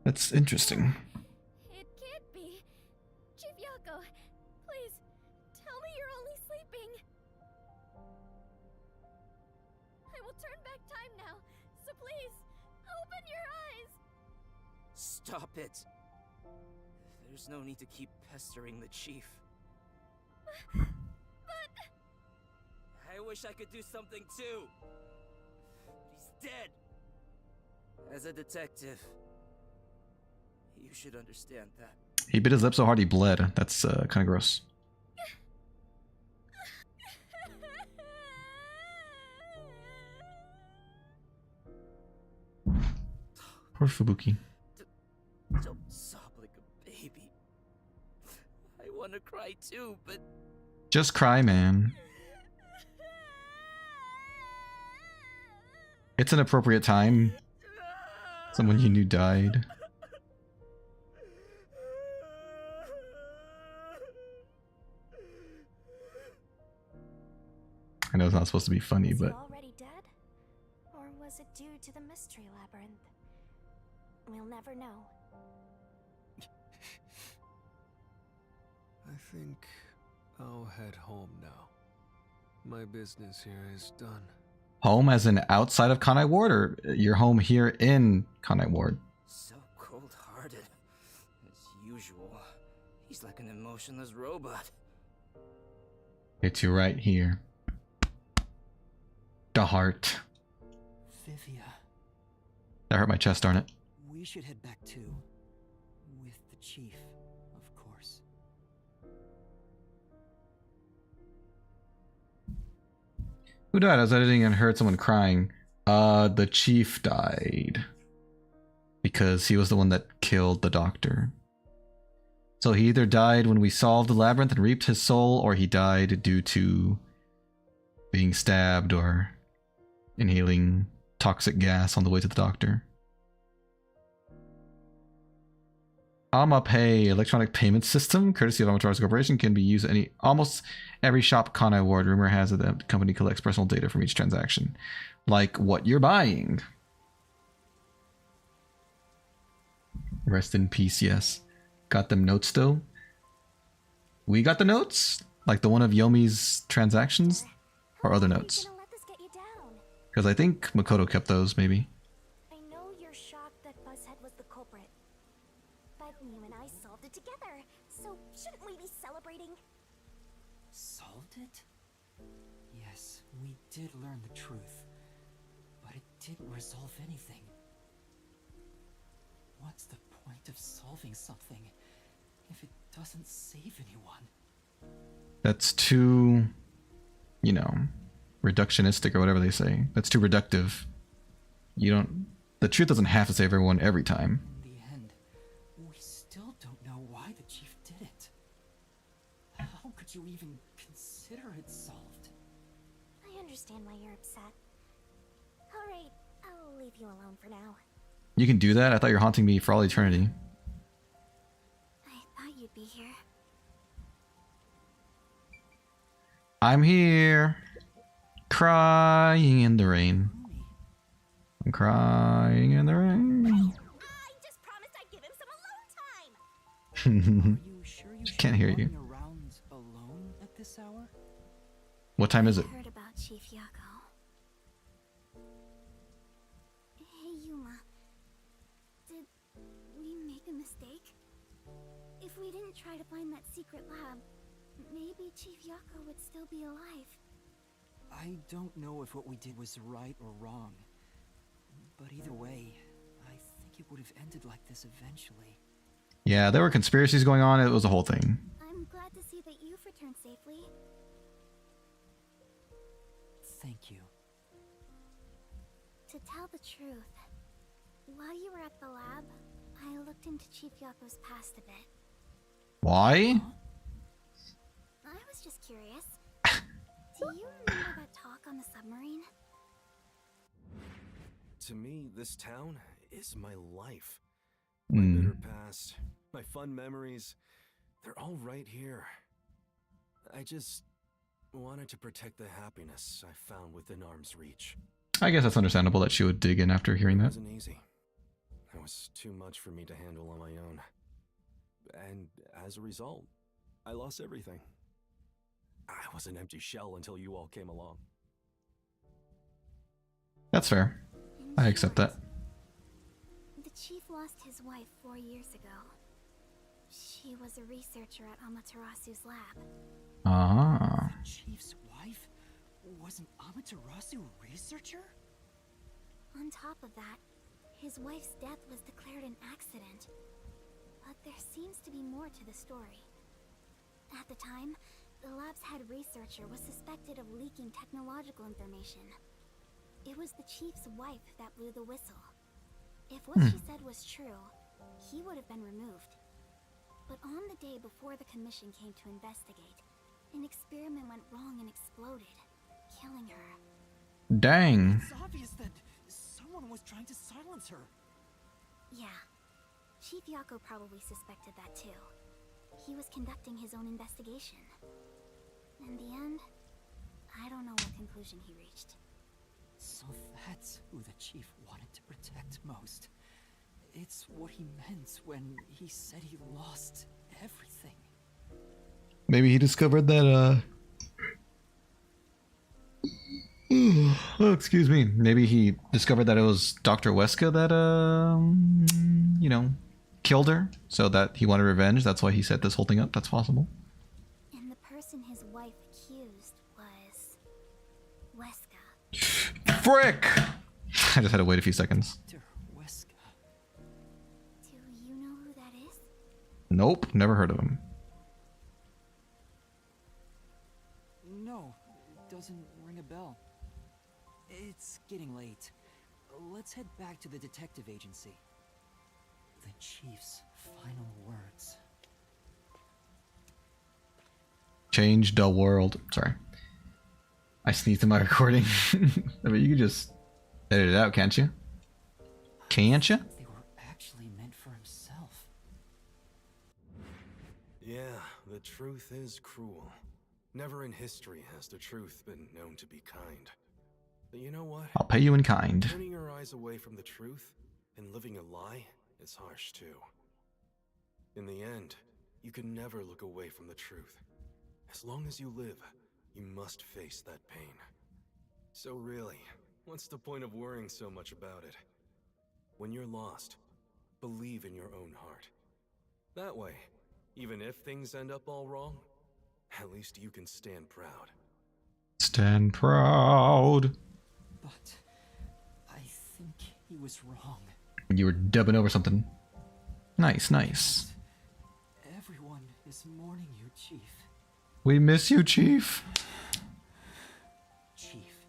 That's interesting. It can't be. Chief Yako, please, tell me you're only sleeping. I will turn back time now, so please, open your eyes. Stop it. There's no need to keep pestering the chief. But... I wish I could do something too. He's dead. As a detective, you should understand that. He bit his lip so hard he bled. That's kind of gross. Poor Fubuki. Don't sob like a baby. I want to cry too, but... Just cry, man. It's an appropriate time. Someone you knew died. I know it's not supposed to be funny, Was he but already dead? Or was it due to the mystery labyrinth? We'll never know. I think I'll head home now. My business here is done. home as in outside of Kanai Ward, or your home here in Kanai Ward? So cold-hearted. As usual. He's like an emotionless robot. It's you right here. The heart. Vivia. That hurt my chest, darn it. We should head back too. With the chief, of course. Who died? I was editing and heard someone crying. The chief died. Because he was the one that killed the doctor. So he either died when we solved the labyrinth and reaped his soul, or he died due to being stabbed or inhaling toxic gas on the way to the doctor. AmaPay electronic payment system, courtesy of Amaterasu Corporation, can be used at almost every shop Kanai Ward. Rumor has it that the company collects personal data from each transaction, like what you're buying. Rest in peace, yes. Got them notes though. We got the notes, like the one of Yomi's transactions, or other notes. Because I think Makoto kept those, maybe. I know you're shocked that Buzzhead was the culprit, but you and I solved it together, so shouldn't we be celebrating? Solved it? Yes, we did learn the truth, but it didn't resolve anything. What's the point of solving something if it doesn't save anyone? That's too, you know, reductionistic or whatever they say. That's too reductive. You don't, the truth doesn't have to save everyone every time. In the end, we still don't know why the chief did it. How could you even consider it solved? I understand why you're upset. Alright, I'll leave you alone for now. You can do that? I thought you were haunting me for all eternity. I thought you'd be here. I'm here. Crying in the rain. I'm crying in the rain. I just promised I'd give him some alone time! Are you sure you Can't hear you. around alone at this hour? What time is it? I heard about Chief Yako. Hey Yuma, did we make a mistake? If we didn't try to find that secret lab, maybe Chief Yako would still be alive. I don't know if what we did was right or wrong. But either way, I think it would have ended like this eventually. Yeah, there were conspiracies going on. It was a whole thing. I'm glad to see that you've returned safely. Thank you. To tell the truth, while you were at the lab, I looked into Chief Yako's past a bit. Why? I was just curious. Do you remember that talk on the submarine? To me, this town is my life. Hmm. My bitter past, my fun memories, they're all right here. I just wanted to protect the happiness I found within arm's reach. I guess that's understandable that she would dig in after hearing It that. wasn't easy. It was too much for me to handle on my own. And as a result, I lost everything. I was an empty shell until you all came along. That's fair. I accept that. The chief lost his wife 4 years ago. She was a researcher at Amaterasu's lab. Ah. The chief's wife? Wasn't Amaterasu a researcher? On top of that, his wife's death was declared an accident. But there seems to be more to the story. At the time, the lab's head researcher was suspected of leaking technological information. It was the chief's wife that blew the whistle. If what she said was true, he would have been removed. But on the day before the commission came to investigate, an experiment went wrong and exploded, killing her. Dang. It's obvious that someone was trying to silence her. Yeah. Chief Yako probably suspected that too. He was conducting his own investigation. In the end, I don't know what conclusion he reached. So that's who the chief wanted to protect most. It's what he meant when he said he lost everything. Maybe he discovered that, oh, excuse me. Maybe he discovered that it was Dr. Weska that, you know, killed her, so that he wanted revenge. That's why he set this whole thing up. That's possible. And the person his wife accused was Weska. Frick! I just had to wait a few seconds. Dr. Weska. Do you know who that is? Nope, never heard of him. No, it doesn't ring a bell. It's getting late. Let's head back to the detective agency. The chief's final words. Change the world. Sorry. I sneezed in my recording. I mean, you can just edit it out, can't you? Can't you? They were actually meant for himself. Yeah, the truth is cruel. Never in history has the truth been known to be kind. But you know what? I'll pay you in kind. Turning your eyes away from the truth and living a lie is harsh too. In the end, you can never look away from the truth. As long as you live, you must face that pain. So really, what's the point of worrying so much about it? When you're lost, believe in your own heart. That way, even if things end up all wrong, at least you can stand proud. Stand proud. But I think he was wrong. You were dubbing over something. Nice, nice. Everyone is mourning you, Chief. We miss you, Chief. Chief,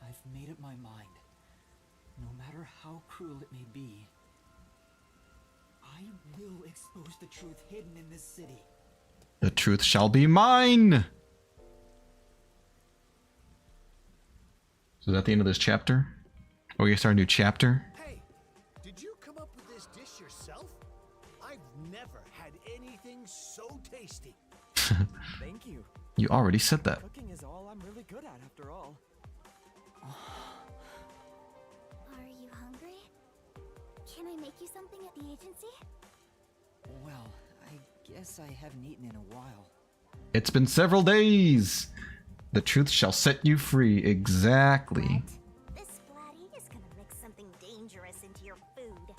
I've made up my mind. No matter how cruel it may be, I will expose the truth hidden in this city. The truth shall be mine. So is that the end of this chapter? Or we start a new chapter? Hey, did you come up with this dish yourself? I've never had anything so tasty. Thank you. You already said that. Cooking is all I'm really good at, after all. Are you hungry? Can I make you something at the agency? Well, I guess I haven't eaten in a while. It's been several days. The truth shall set you free. Exactly. This flatty is gonna mix something dangerous into your food.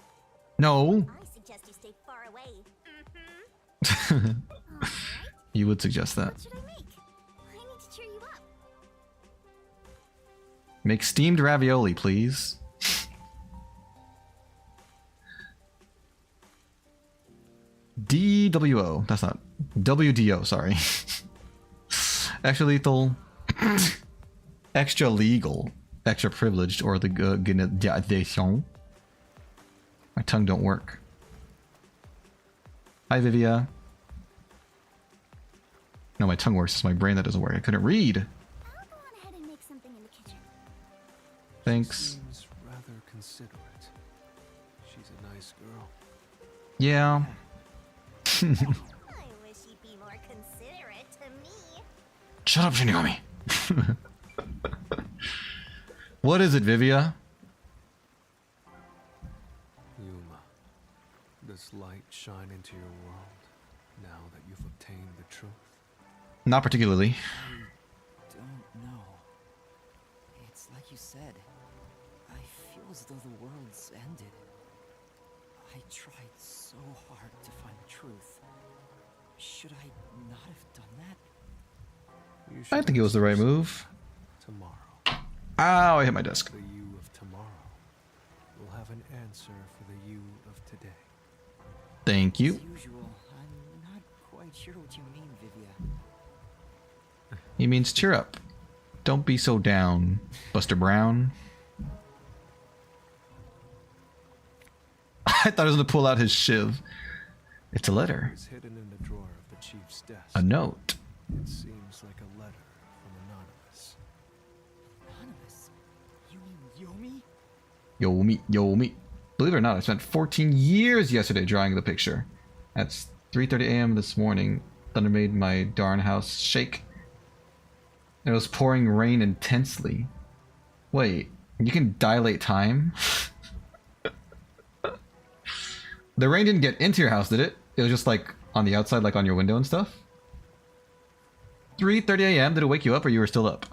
No. I suggest you stay far away. You would suggest that. What should I make? I need to cheer you up. Make steamed ravioli, please. DWO. That's not WDO. Sorry. Extra lethal. Extra legal. Extra privileged, or the my tongue don't work. Hi, Vivia. No, my tongue works. It's my brain that doesn't work. I couldn't read. I'll go on ahead and make something in the kitchen. Thanks. Seems rather considerate. She's a nice girl. Yeah. I wish you'd be more considerate to me. Shut up, Shinigami. What is it, Vivia? Yuma, does light shine into your world now that you've obtained the truth? Not particularly. I don't know. It's like you said. I feel as though the world's ended. I tried so hard to find the truth. Should I not have done that? You I should think it was the right consider move. Tomorrow, Ow, I hit my desk. the you of tomorrow will have an answer for the you of today. Thank you. As usual, I'm not quite sure what you mean, Vivia. He means cheer up. Don't be so down, Buster Brown. I thought he was going to pull out his shiv. It's a letter. It's hidden in the drawer of the chief's desk. A note. It seems like a letter from Anonymous. Anonymous? You mean Yomi? Yomi, Yomi. Believe it or not, I spent 14 years yesterday drawing the picture. At 3:30 a.m. this morning, thunder made my darn house shake. It was pouring rain intensely. Wait, you can dilate time? The rain didn't get into your house, did it? It was just like on the outside, like on your window and stuff? 3:30 a.m. Did it wake you up or you were still up?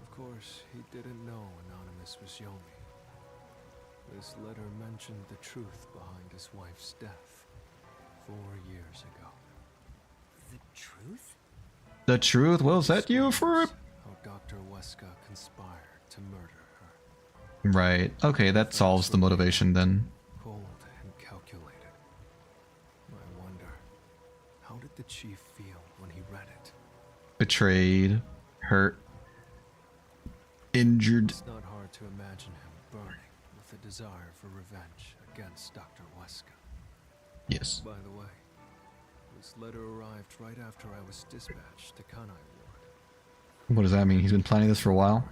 Of course, he didn't know Anonymous was Yomi. This letter mentioned the truth behind his wife's death 4 years ago. The truth? The truth will set you free. How Dr. Weska conspired to murder her. Right. Okay, that solves the motivation then. Cold and calculated. I wonder, how did the chief feel when he read it? Betrayed, hurt, injured. It's not hard to imagine him burning with a desire for revenge against Dr. Weska. Yes. By the way, this letter arrived right after I was dispatched to Kanai Ward. What does that mean? He's been planning this for a while?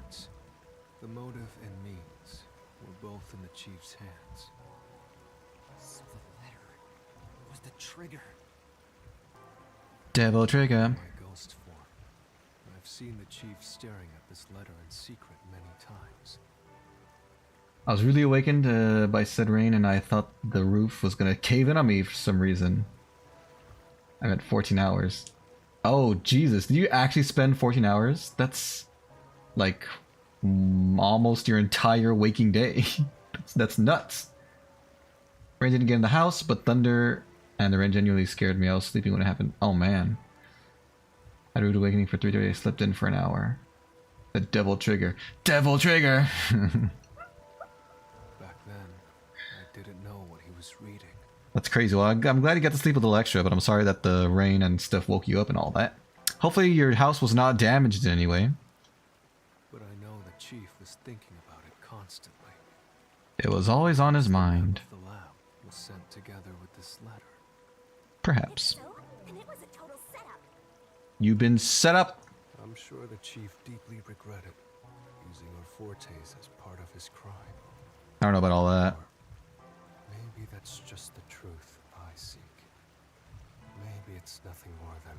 The motive and means were both in the chief's hands. So the letter was the trigger. Devil trigger. My ghost form. I've seen the chief staring at this letter in secret many times. I was really awakened by said rain and I thought the roof was gonna cave in on me for some reason. I'm at 14 hours. Oh, Jesus. Did you actually spend 14 hours? That's like almost your entire waking day. That's nuts. Rain didn't get in the house, but thunder and the rain genuinely scared me. I was sleeping when it happened. Oh, man. I had a rude awakening for 3:30. I slept in for an hour. The devil trigger. Devil trigger! Back then, I didn't know what he was reading. That's crazy. Well, I'm glad you got to sleep a little extra, but I'm sorry that the rain and stuff woke you up and all that. Hopefully your house was not damaged in any way. But I know the chief was thinking about it constantly. It was always on his mind. The lab was sent together with this letter. Perhaps. So, then it was a total setup. You've been set up. I'm sure the chief deeply regretted using our fortes as part of his crime. I don't know about all that. Maybe that's just the truth I seek. Maybe it's nothing more than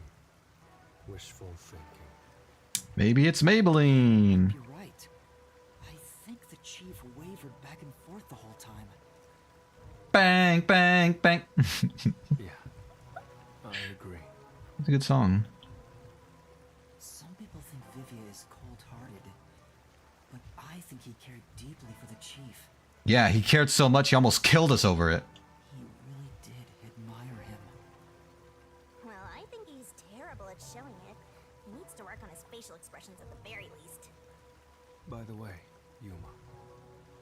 wishful thinking. Maybe it's Maybelline. You're right. I think the chief wavered back and forth the whole time. Bang, bang, bang. Yeah, I agree. It's a good song. Some people think Vivia is cold-hearted, but I think he cared deeply for the chief. Yeah, he cared so much he almost killed us over it. He really did admire him. Well, I think he's terrible at showing it. He needs to work on his facial expressions at the very least. By the way, Yuma,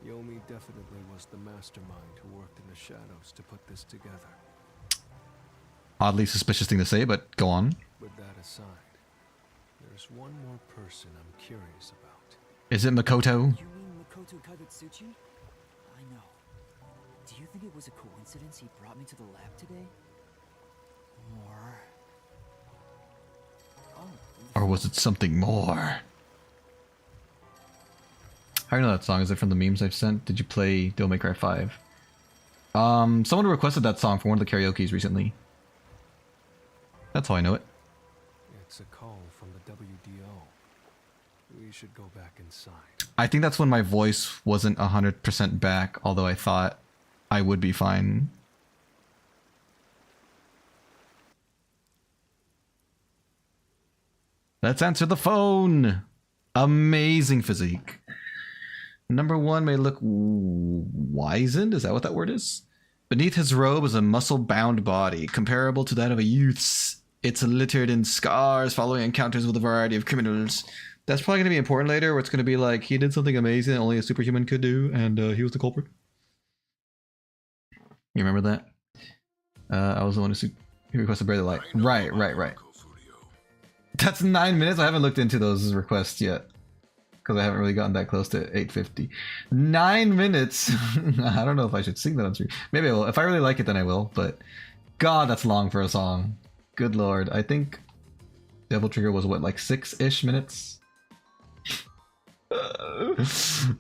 Yomi definitely was the mastermind who worked in the shadows to put this together. Oddly suspicious thing to say, but go on. With that aside, there's one more person I'm curious about. Is it Makoto? You mean Makoto Kagutsuchi? I know. Do you think it was a coincidence he brought me to the lab today? Or was it something more? How do you know that song? Is it from the memes I've sent? Did you play Devil May Cry 5? Someone requested that song for one of the karaoke's recently. That's how I know it. It's a call from the WDO. We should go back inside. I think that's when my voice wasn't 100% back, although I thought I would be fine. Let's answer the phone! Amazing physique. Number one may look wizened, is that what that word is? Beneath his robe is a muscle-bound body, comparable to that of a youth's. It's littered in scars following encounters with a variety of criminals. That's probably going to be important later, where it's going to be like, he did something amazing that only a superhuman could do, and he was the culprit. You remember that? I was the one who requested Bear the Light. Right. That's 9 minutes? I haven't looked into those requests yet. Because I haven't really gotten that close to 850. 9 minutes! I don't know if I should sing that on stream. Maybe I will. If I really like it, then I will. But God, that's long for a song. Good lord. I think Devil Trigger was what, like 6-ish minutes?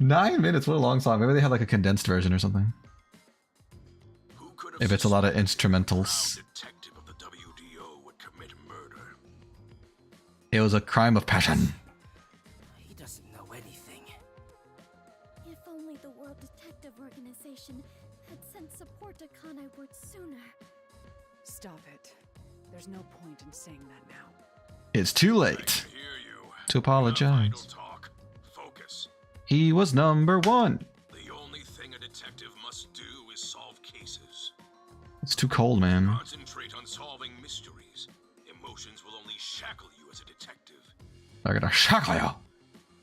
9 minutes, what a long song. Maybe they had like a condensed version or something. If it's a lot of instrumentals. It was a crime of passion. He doesn't know anything. If only the World Detective Organization had sent support to Kanai Ward sooner. Stop it. There's no point in saying that now. It's too late to apologize. Focus. He was number one. The only thing a detective must do is solve cases. It's too cold, man. Concentrate on solving mysteries. Emotions will only shackle you as a detective. They're gonna shackle you.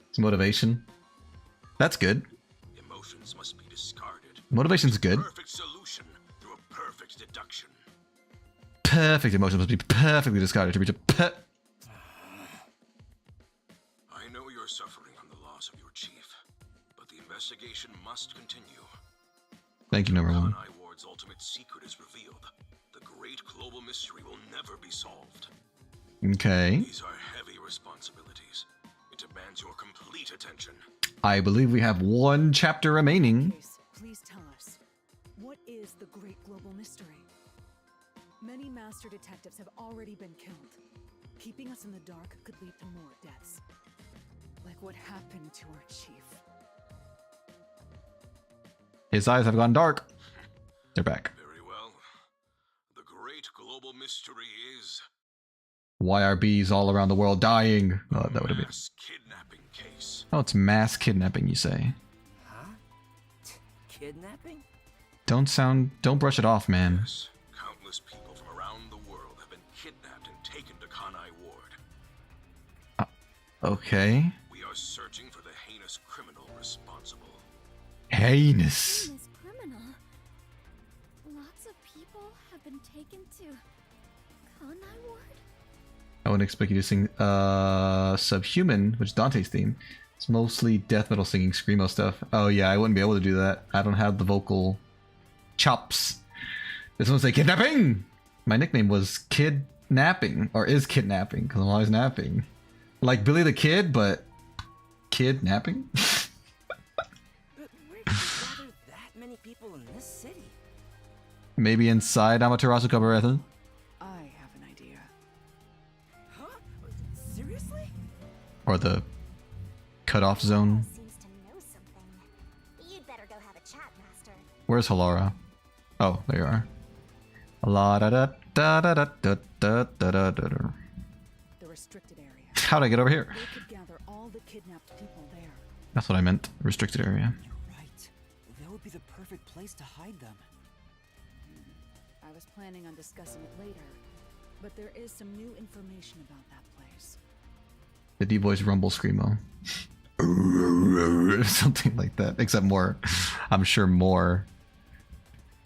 It's motivation. That's good. Emotions must be discarded. Motivation's good. Perfect solution through a perfect deduction. Perfect emotions must be perfectly discarded to reach a I know you're suffering from the loss of your chief, but the investigation must continue. Thank you, number one. Kanai Ward's ultimate secret is revealed. The great global mystery will never be solved. Okay. These are heavy responsibilities. It demands your complete attention. I believe we have one chapter remaining. Please tell us, what is the great global mystery? Many master detectives have already been killed. Keeping us in the dark could lead to more deaths. Like what happened to our chief. His eyes have gone dark. They're back. Very well. The great global mystery is Why are bees all around the world dying? Oh, that would have been. mass kidnapping case. Oh, it's mass kidnapping, you say? Huh? Kidnapping? Don't brush it off, man. Yes, countless people from around the world have been kidnapped and taken to Kanai Ward. Okay. We are searching for the heinous criminal responsible. Heinous. Heinous criminal. Lots of people have been taken to Kanai Ward? I wouldn't expect you to sing Subhuman, which is Dante's theme. It's mostly death metal singing screamo stuff. Oh yeah, I wouldn't be able to do that. I don't have the vocal chops. This one say kidnapping! My nickname was Kidnapping, or is kidnapping, because I'm always napping. Like Billy the Kid, but kidnapping? But where could gather that many people in this city? Maybe inside Amaterasu Cabaret? I have an idea. Huh? Seriously? Or the cutoff zone? Seems to know something. You'd better go have a chat, Master. Where's Halara? Oh, there you are. La da da da da da da da da da da. The restricted area. How'd I get over here? They could gather all the kidnapped people there. That's what I meant. Restricted area. You're right. That would be the perfect place to hide them. I was planning on discussing it later, But there is some new information about that place. The deep voice rumble screamo. Something like that. Except more, I'm sure more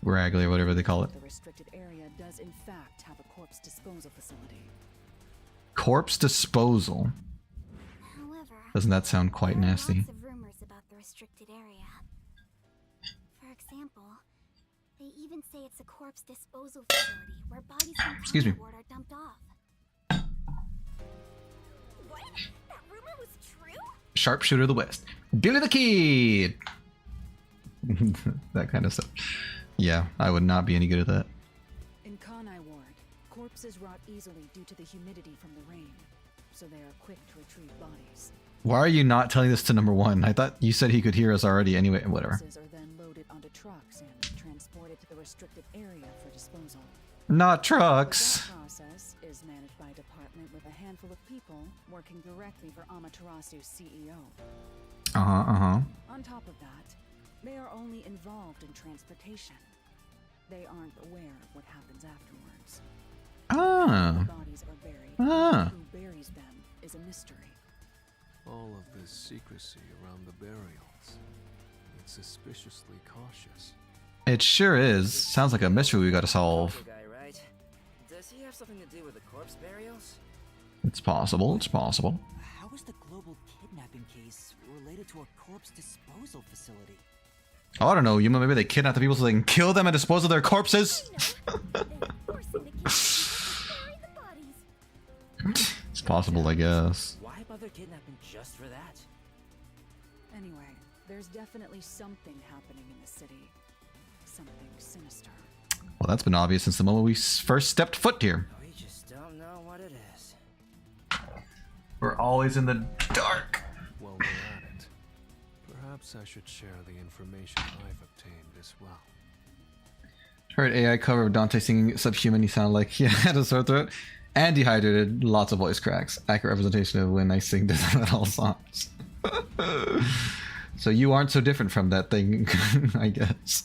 raggly or whatever they call it. The restricted area does in fact have a corpse disposal facility. Corpse disposal. However, Doesn't that sound quite there are nasty? lots of rumors about the restricted area. For example, they even say it's a corpse disposal facility where bodies from Excuse me. Conrad Ward are dumped off. What? That rumor was true? Sharpshooter of the West. Billy the Kid! That kind of stuff. Yeah, I would not be any good at that. In Conai Ward, corpses rot easily due to the humidity from the rain, so they are quick to retrieve bodies. Why are you not telling this to number one? I thought you said he could hear us already anyway. Whatever. Corpses are then loaded onto trucks and transported to the restricted area for disposal. Not The trucks. death process is managed by a department with a handful of people working directly for Amaterasu's CEO. On top of that, they are only involved in transportation. They aren't aware of what happens afterwards. Ah. The bodies are buried. Ah. Who buries them is a mystery. All of this secrecy around the burials. It's suspiciously cautious. It sure is. Sounds like a mystery we gotta solve. Guy, right? Does he have something to do with the corpse burials? It's possible. It's possible. How is the global kidnapping case related to a corpse disposal facility? Oh, I don't know, Yuma. Maybe they kidnap the people so they can kill them and dispose of their corpses? It's possible, I guess. Why bother kidnapping just for that? Anyway, there's definitely something happening in the city. Something sinister. Well, that's been obvious since the moment we first stepped foot here. We just don't know what it is. We're always in the dark. While we're at it, perhaps I should share the information I've obtained as well. Heard AI cover of Dante singing Subhuman. He sounded like he had a sore throat and dehydrated. Lots of voice cracks. Accurate representation of when I sing death metal songs. So you aren't so different from that thing, I guess.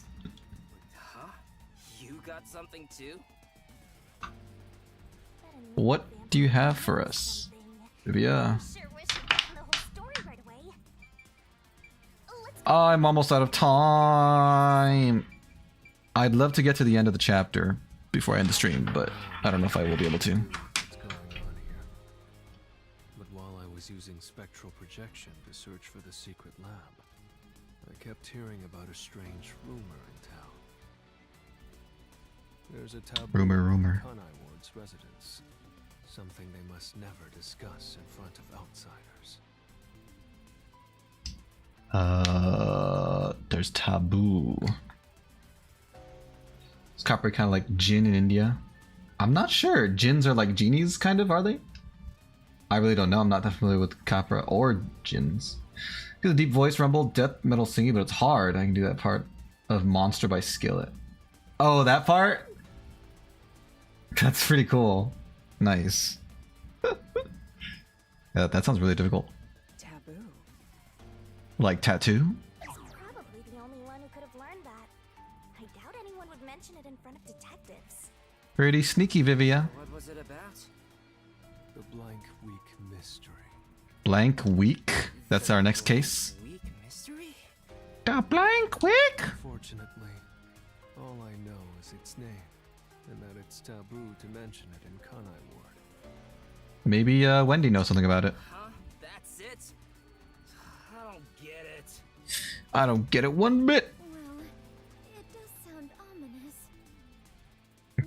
Huh? You got something too? What do you have for us, Vivia? Sure wish you'd gotten the whole story right away. I'm almost out of time. I'd love to get to the end of the chapter before I end the stream, but I don't know if I will be able to. What's going on here? But while I was using spectral projection to search for the secret lab, I kept hearing about a strange rumor in town. There's a taboo Rumor. in Conai Ward's residence. Something they must never discuss in front of outsiders. There's taboo. Is copper kind of like jinn in India? I'm not sure. Jinns are like genies, kind of, are they? I really don't know. I'm not that familiar with Capra or jinns. Get the deep voice rumble, death metal singing, but it's hard. I can do that part of Monster by Skillet. Oh, that part? That's pretty cool. Nice. Yeah, that sounds really difficult. Taboo. Like tattoo? He's probably the only one who could have learned that. I doubt anyone would mention it in front of detectives. Pretty sneaky, Vivia. What was it about? The blank week mystery. Blank week? That's our next case. Weak mystery? The blank week? Unfortunately, all I know is its name, and that it's taboo to mention it in Conai Ward. Maybe Wendy knows something about it. Huh? That's it? I don't get it. I don't get it one bit. Well, it does sound ominous.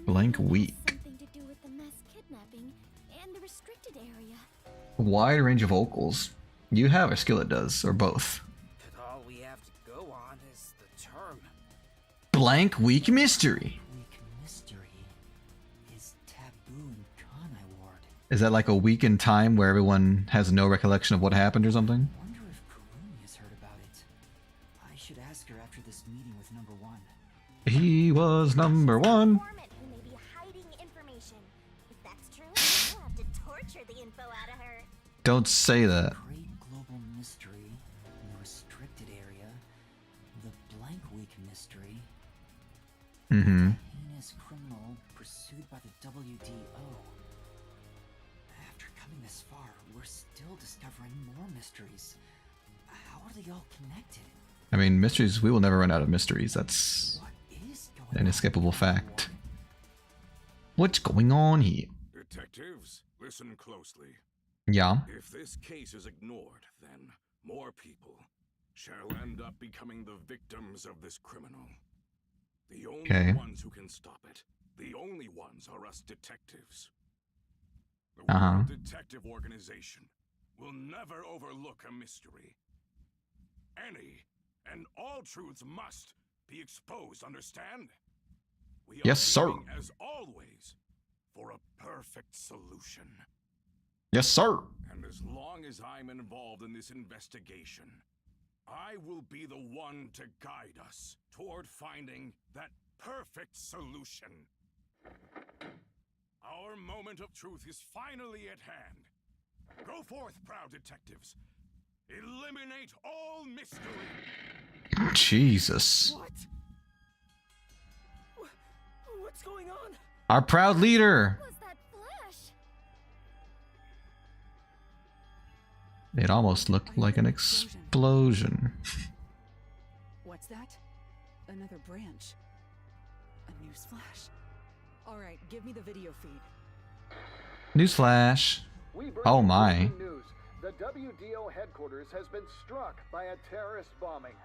Blank Maybe it has week. something to do with the mass kidnapping and the restricted area. Wide range of vocals. You have or Skillet does, or both. But all we have to go on is the term. Blank week mystery. Weak mystery is taboo in Conai Ward. Is that like a week in time where everyone has no recollection of what happened or something? Wonder if Kurumi has heard about it. I should ask her after this meeting with number one. He was number one. Informant who may be hiding information. If that's true, we'll have to torture the info out of her. Don't say that. Great global mystery in the restricted area. The blank week mystery. Mm-hmm. Heinous criminal pursued pursued by the WDO. After coming this far, we're still discovering more mysteries. How are they all connected? I mean, mysteries, we will never run out of mysteries. That's an inescapable fact. What's going on here? Detectives, listen closely. Yeah. If this case is ignored, then more people shall end up becoming the victims of this criminal. The only ones who can stop it, the only ones are us detectives. The World Detective Organization will never overlook a mystery. Any and all truths must be exposed, understand? We are yes, sir. aiming, as always, for a perfect solution. Yes, sir. And as long as I'm involved in this investigation, I will be the one to guide us toward finding that perfect solution. Our moment of truth is finally at hand. Go forth, proud detectives. Eliminate all mystery. Jesus. What? What's going on? Our proud leader. What was that flash? It almost looked like an explosion. What's that? Another branch. A news flash. All right, give me the video feed. Newsflash. Oh my. News. The WDO headquarters has been struck by a terrorist bombing.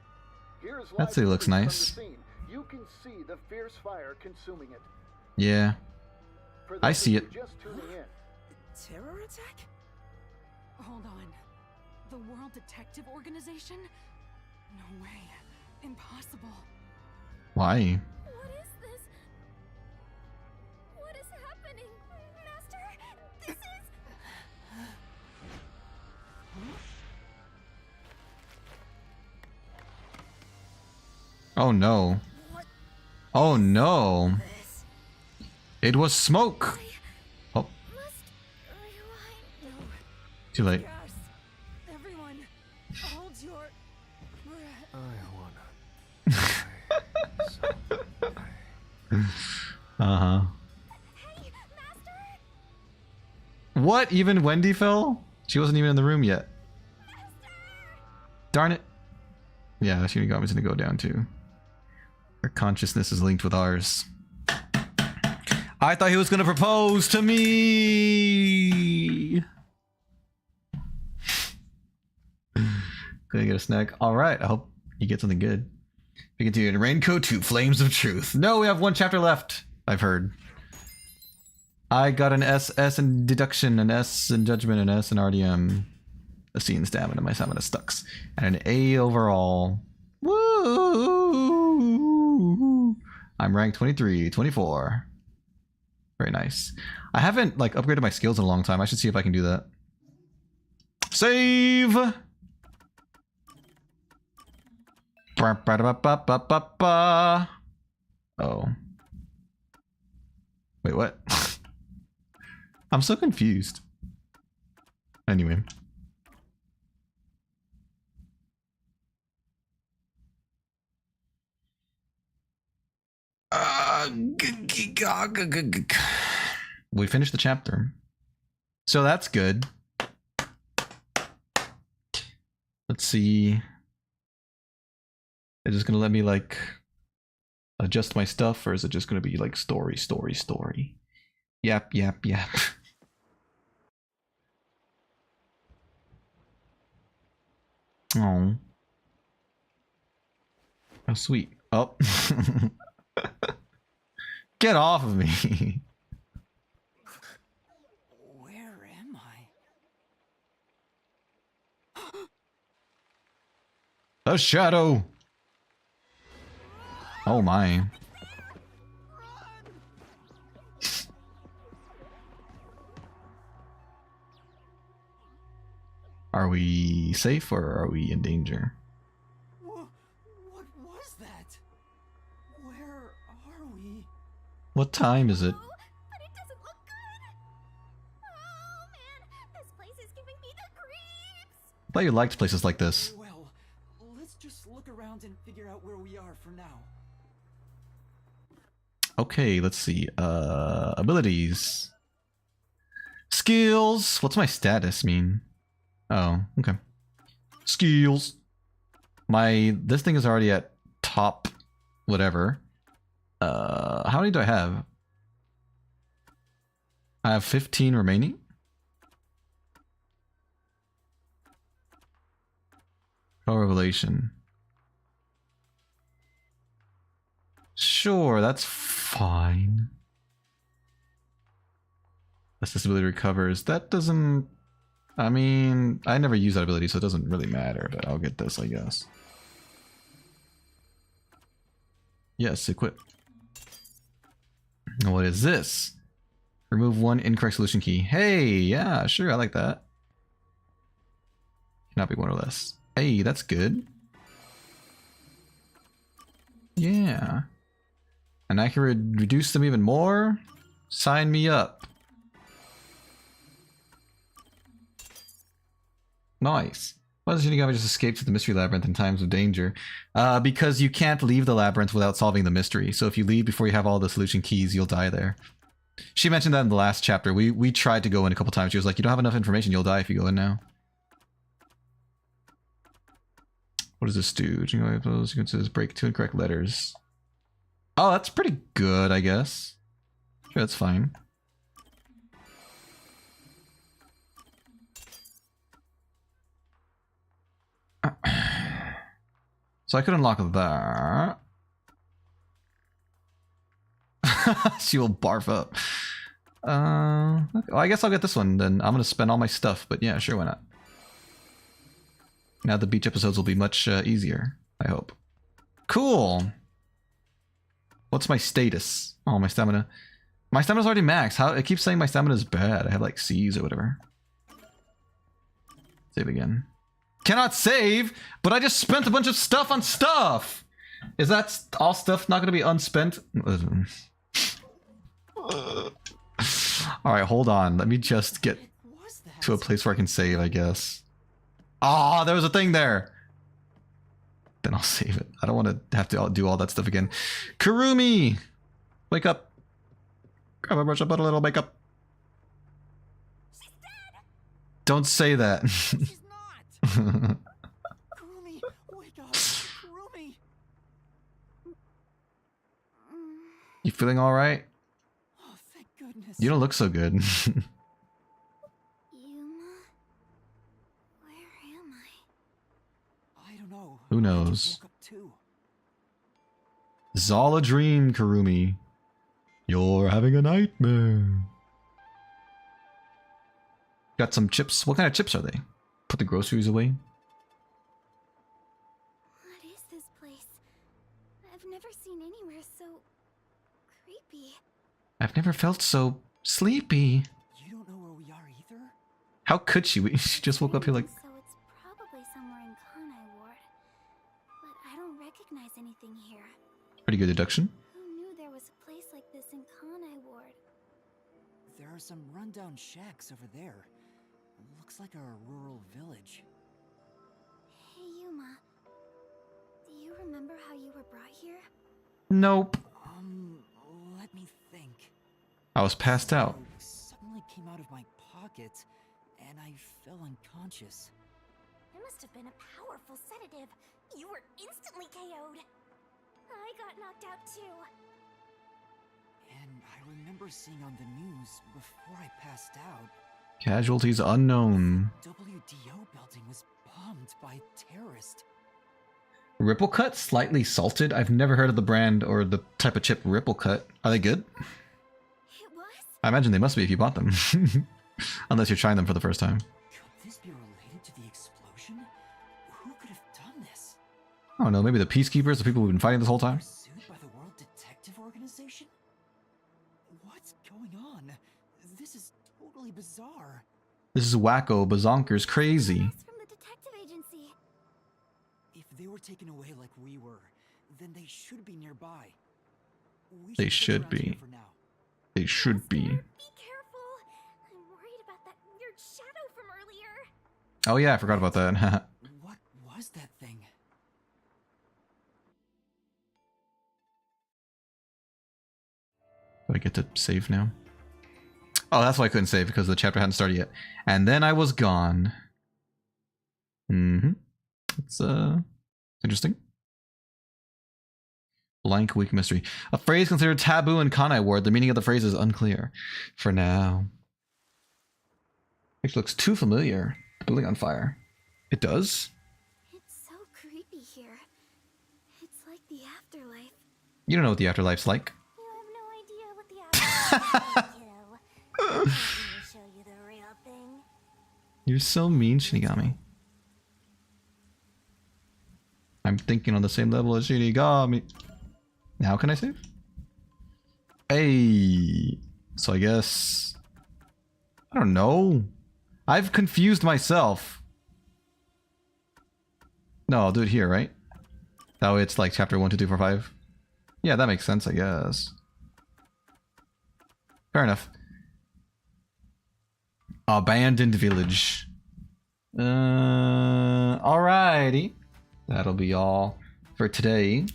Here's That city looks nice. from the scene. You can see the fierce fire consuming it. Yeah. I see it. Just tuning in. Terror attack? Hold on. The World Detective Organization? No way. Impossible. Why? What is this? What is happening? Master, this is... Oh no. Oh no. It was smoke. Oh. Too late. Everyone, hold your breath. What? Even Wendy fell? She wasn't even in the room yet. Darn it. Yeah, Shinigami's gonna go down too. Her consciousness is linked with ours. I thought he was gonna propose to me. Gonna get a snack. Alright, I hope you get something good. We continue in Raincoat 2, Flames of Truth. No, we have one chapter left, I've heard. I got an S in deduction, an S in judgment, an S in RDM, a C in stamina, my stamina stucks, and an A overall. Woo! I'm ranked 23, 24. Very nice. I haven't like upgraded my skills in a long time. I should see if I can do that. Save! Oh. Wait, what? I'm so confused. Anyway. We finished the chapter. So that's good. Let's see. Is it gonna let me like adjust my stuff, or is it just gonna be like story? Yap. Oh. How sweet. Oh. Get off of me. Where am I? A shadow. Oh my. Are we safe or are we in danger? What was that? Where are we? What time is it? But it doesn't look good. Oh man, this place is giving me the creeps. I thought you liked places like this. Well, let's just look around and figure out where we are for now. Okay, let's see. Abilities. Skills. What's my status mean? Oh, okay. Skills. This thing is already at top whatever. How many do I have? I have 15 remaining. Oh, revelation. Sure, that's fine. Accessibility recovers. That doesn't... I mean, I never use that ability, so it doesn't really matter, but I'll get this, I guess. Yes, equip. What is this? Remove one incorrect solution key. Hey, yeah, sure, I like that. Cannot be one or less. Hey, that's good. Yeah. And I can reduce them even more? Sign me up. Nice. Why does Shinigami just escape to the mystery labyrinth in times of danger? Because you can't leave the labyrinth without solving the mystery. So if you leave before you have all the solution keys, you'll die there. She mentioned that in the last chapter. We tried to go in a couple times. She was like, you don't have enough information, you'll die if you go in now. What does this do? Sequences break 2 incorrect letters. Oh, that's pretty good, I guess. Sure, that's fine. So I could unlock that. She will barf up. Okay. Well, I guess I'll get this one then. I'm gonna spend all my stuff, but yeah, sure, why not? Now the beach episodes will be much easier, I hope. Cool. What's my status? Oh, my stamina. My stamina's already maxed. How it keeps saying my stamina is bad. I have like C's or whatever. Save again. Cannot save, but I just spent a bunch of stuff on stuff. Is that all stuff not going to be unspent? All right, hold on. Let me just get to a place where I can save, I guess. Ah, there was a thing there. Then I'll save it. I don't want to have to do all that stuff again. Kurumi! Wake up. Grab a brush, put a little makeup. Don't say that. Kurumi, wake up. Kurumi. You feeling all right? Oh, thank goodness. You don't look so good. Yuma? Where am I? I don't know. Who I knows? just woke up too. It's all a dream, Kurumi. You're having a nightmare. Got some chips. What kind of chips are they? Put the groceries away. What is this place? I've never seen anywhere so creepy. I've never felt so sleepy. You don't know where we are either? How could she? She just woke up here like... So it's probably somewhere in Kanai Ward. But I don't recognize anything here. Pretty good deduction. Who knew there was a place like this in Kanai Ward? There are some rundown shacks over there. Looks like a rural village. Hey Yuma, do you remember how you were brought here? Nope. Let me think. I was passed out. Suddenly came out of my pocket, and I fell unconscious. It must have been a powerful sedative. You were instantly KO'd. I got knocked out too. And I remember seeing on the news before I passed out. Casualties unknown. WDO building was bombed by a terrorist. Ripple Cut? Slightly salted? I've never heard of the brand or the type of chip Ripple Cut. Are they good? It was? I imagine they must be if you bought them. Unless you're trying them for the first time. Could this be related to the explosion? Who could have done this? I don't know, maybe the Peacekeepers, the people who've been fighting this whole time? Pursued by the World Detective Organization? What's going on? This is totally bizarre. This is wacko, bazonkers, crazy. From the detective agency. If they were taken away like we were, then they should be nearby. They should be. They should be. Be careful. I'm worried about that weird shadow from earlier. Oh yeah, I forgot about that. What was that thing? Do I get to save now? Oh, that's why I couldn't save, because the chapter hadn't started yet. And then I was gone. It's interesting. Blank weak mystery. A phrase considered taboo in Kanai ward. The meaning of the phrase is unclear. For now. It looks too familiar. Building on fire. It does? It's so creepy here. It's like the afterlife. You don't know what the afterlife's like. You have no idea what the afterlife is like, kiddo. I'm going to show you the real thing. You're so mean, Shinigami. I'm thinking on the same level as Shinigami. Now can I save? Hey. So I guess... I don't know. I've confused myself. No, I'll do it here, right? That way it's like chapter 1, 2, 3, 4, 5. Yeah, that makes sense, I guess. Fair enough. Abandoned village. Alrighty. That'll be all for today.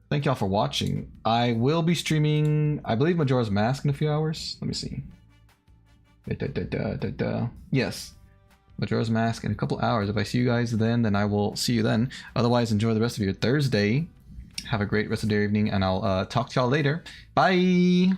Thank y'all for watching. I will be streaming, I believe, Majora's Mask in a few hours. Let me see. Yes. Majora's Mask in a couple hours. If I see you guys then I will see you then. Otherwise, enjoy the rest of your Thursday. Have a great rest of the evening, and I'll talk to y'all later. Bye!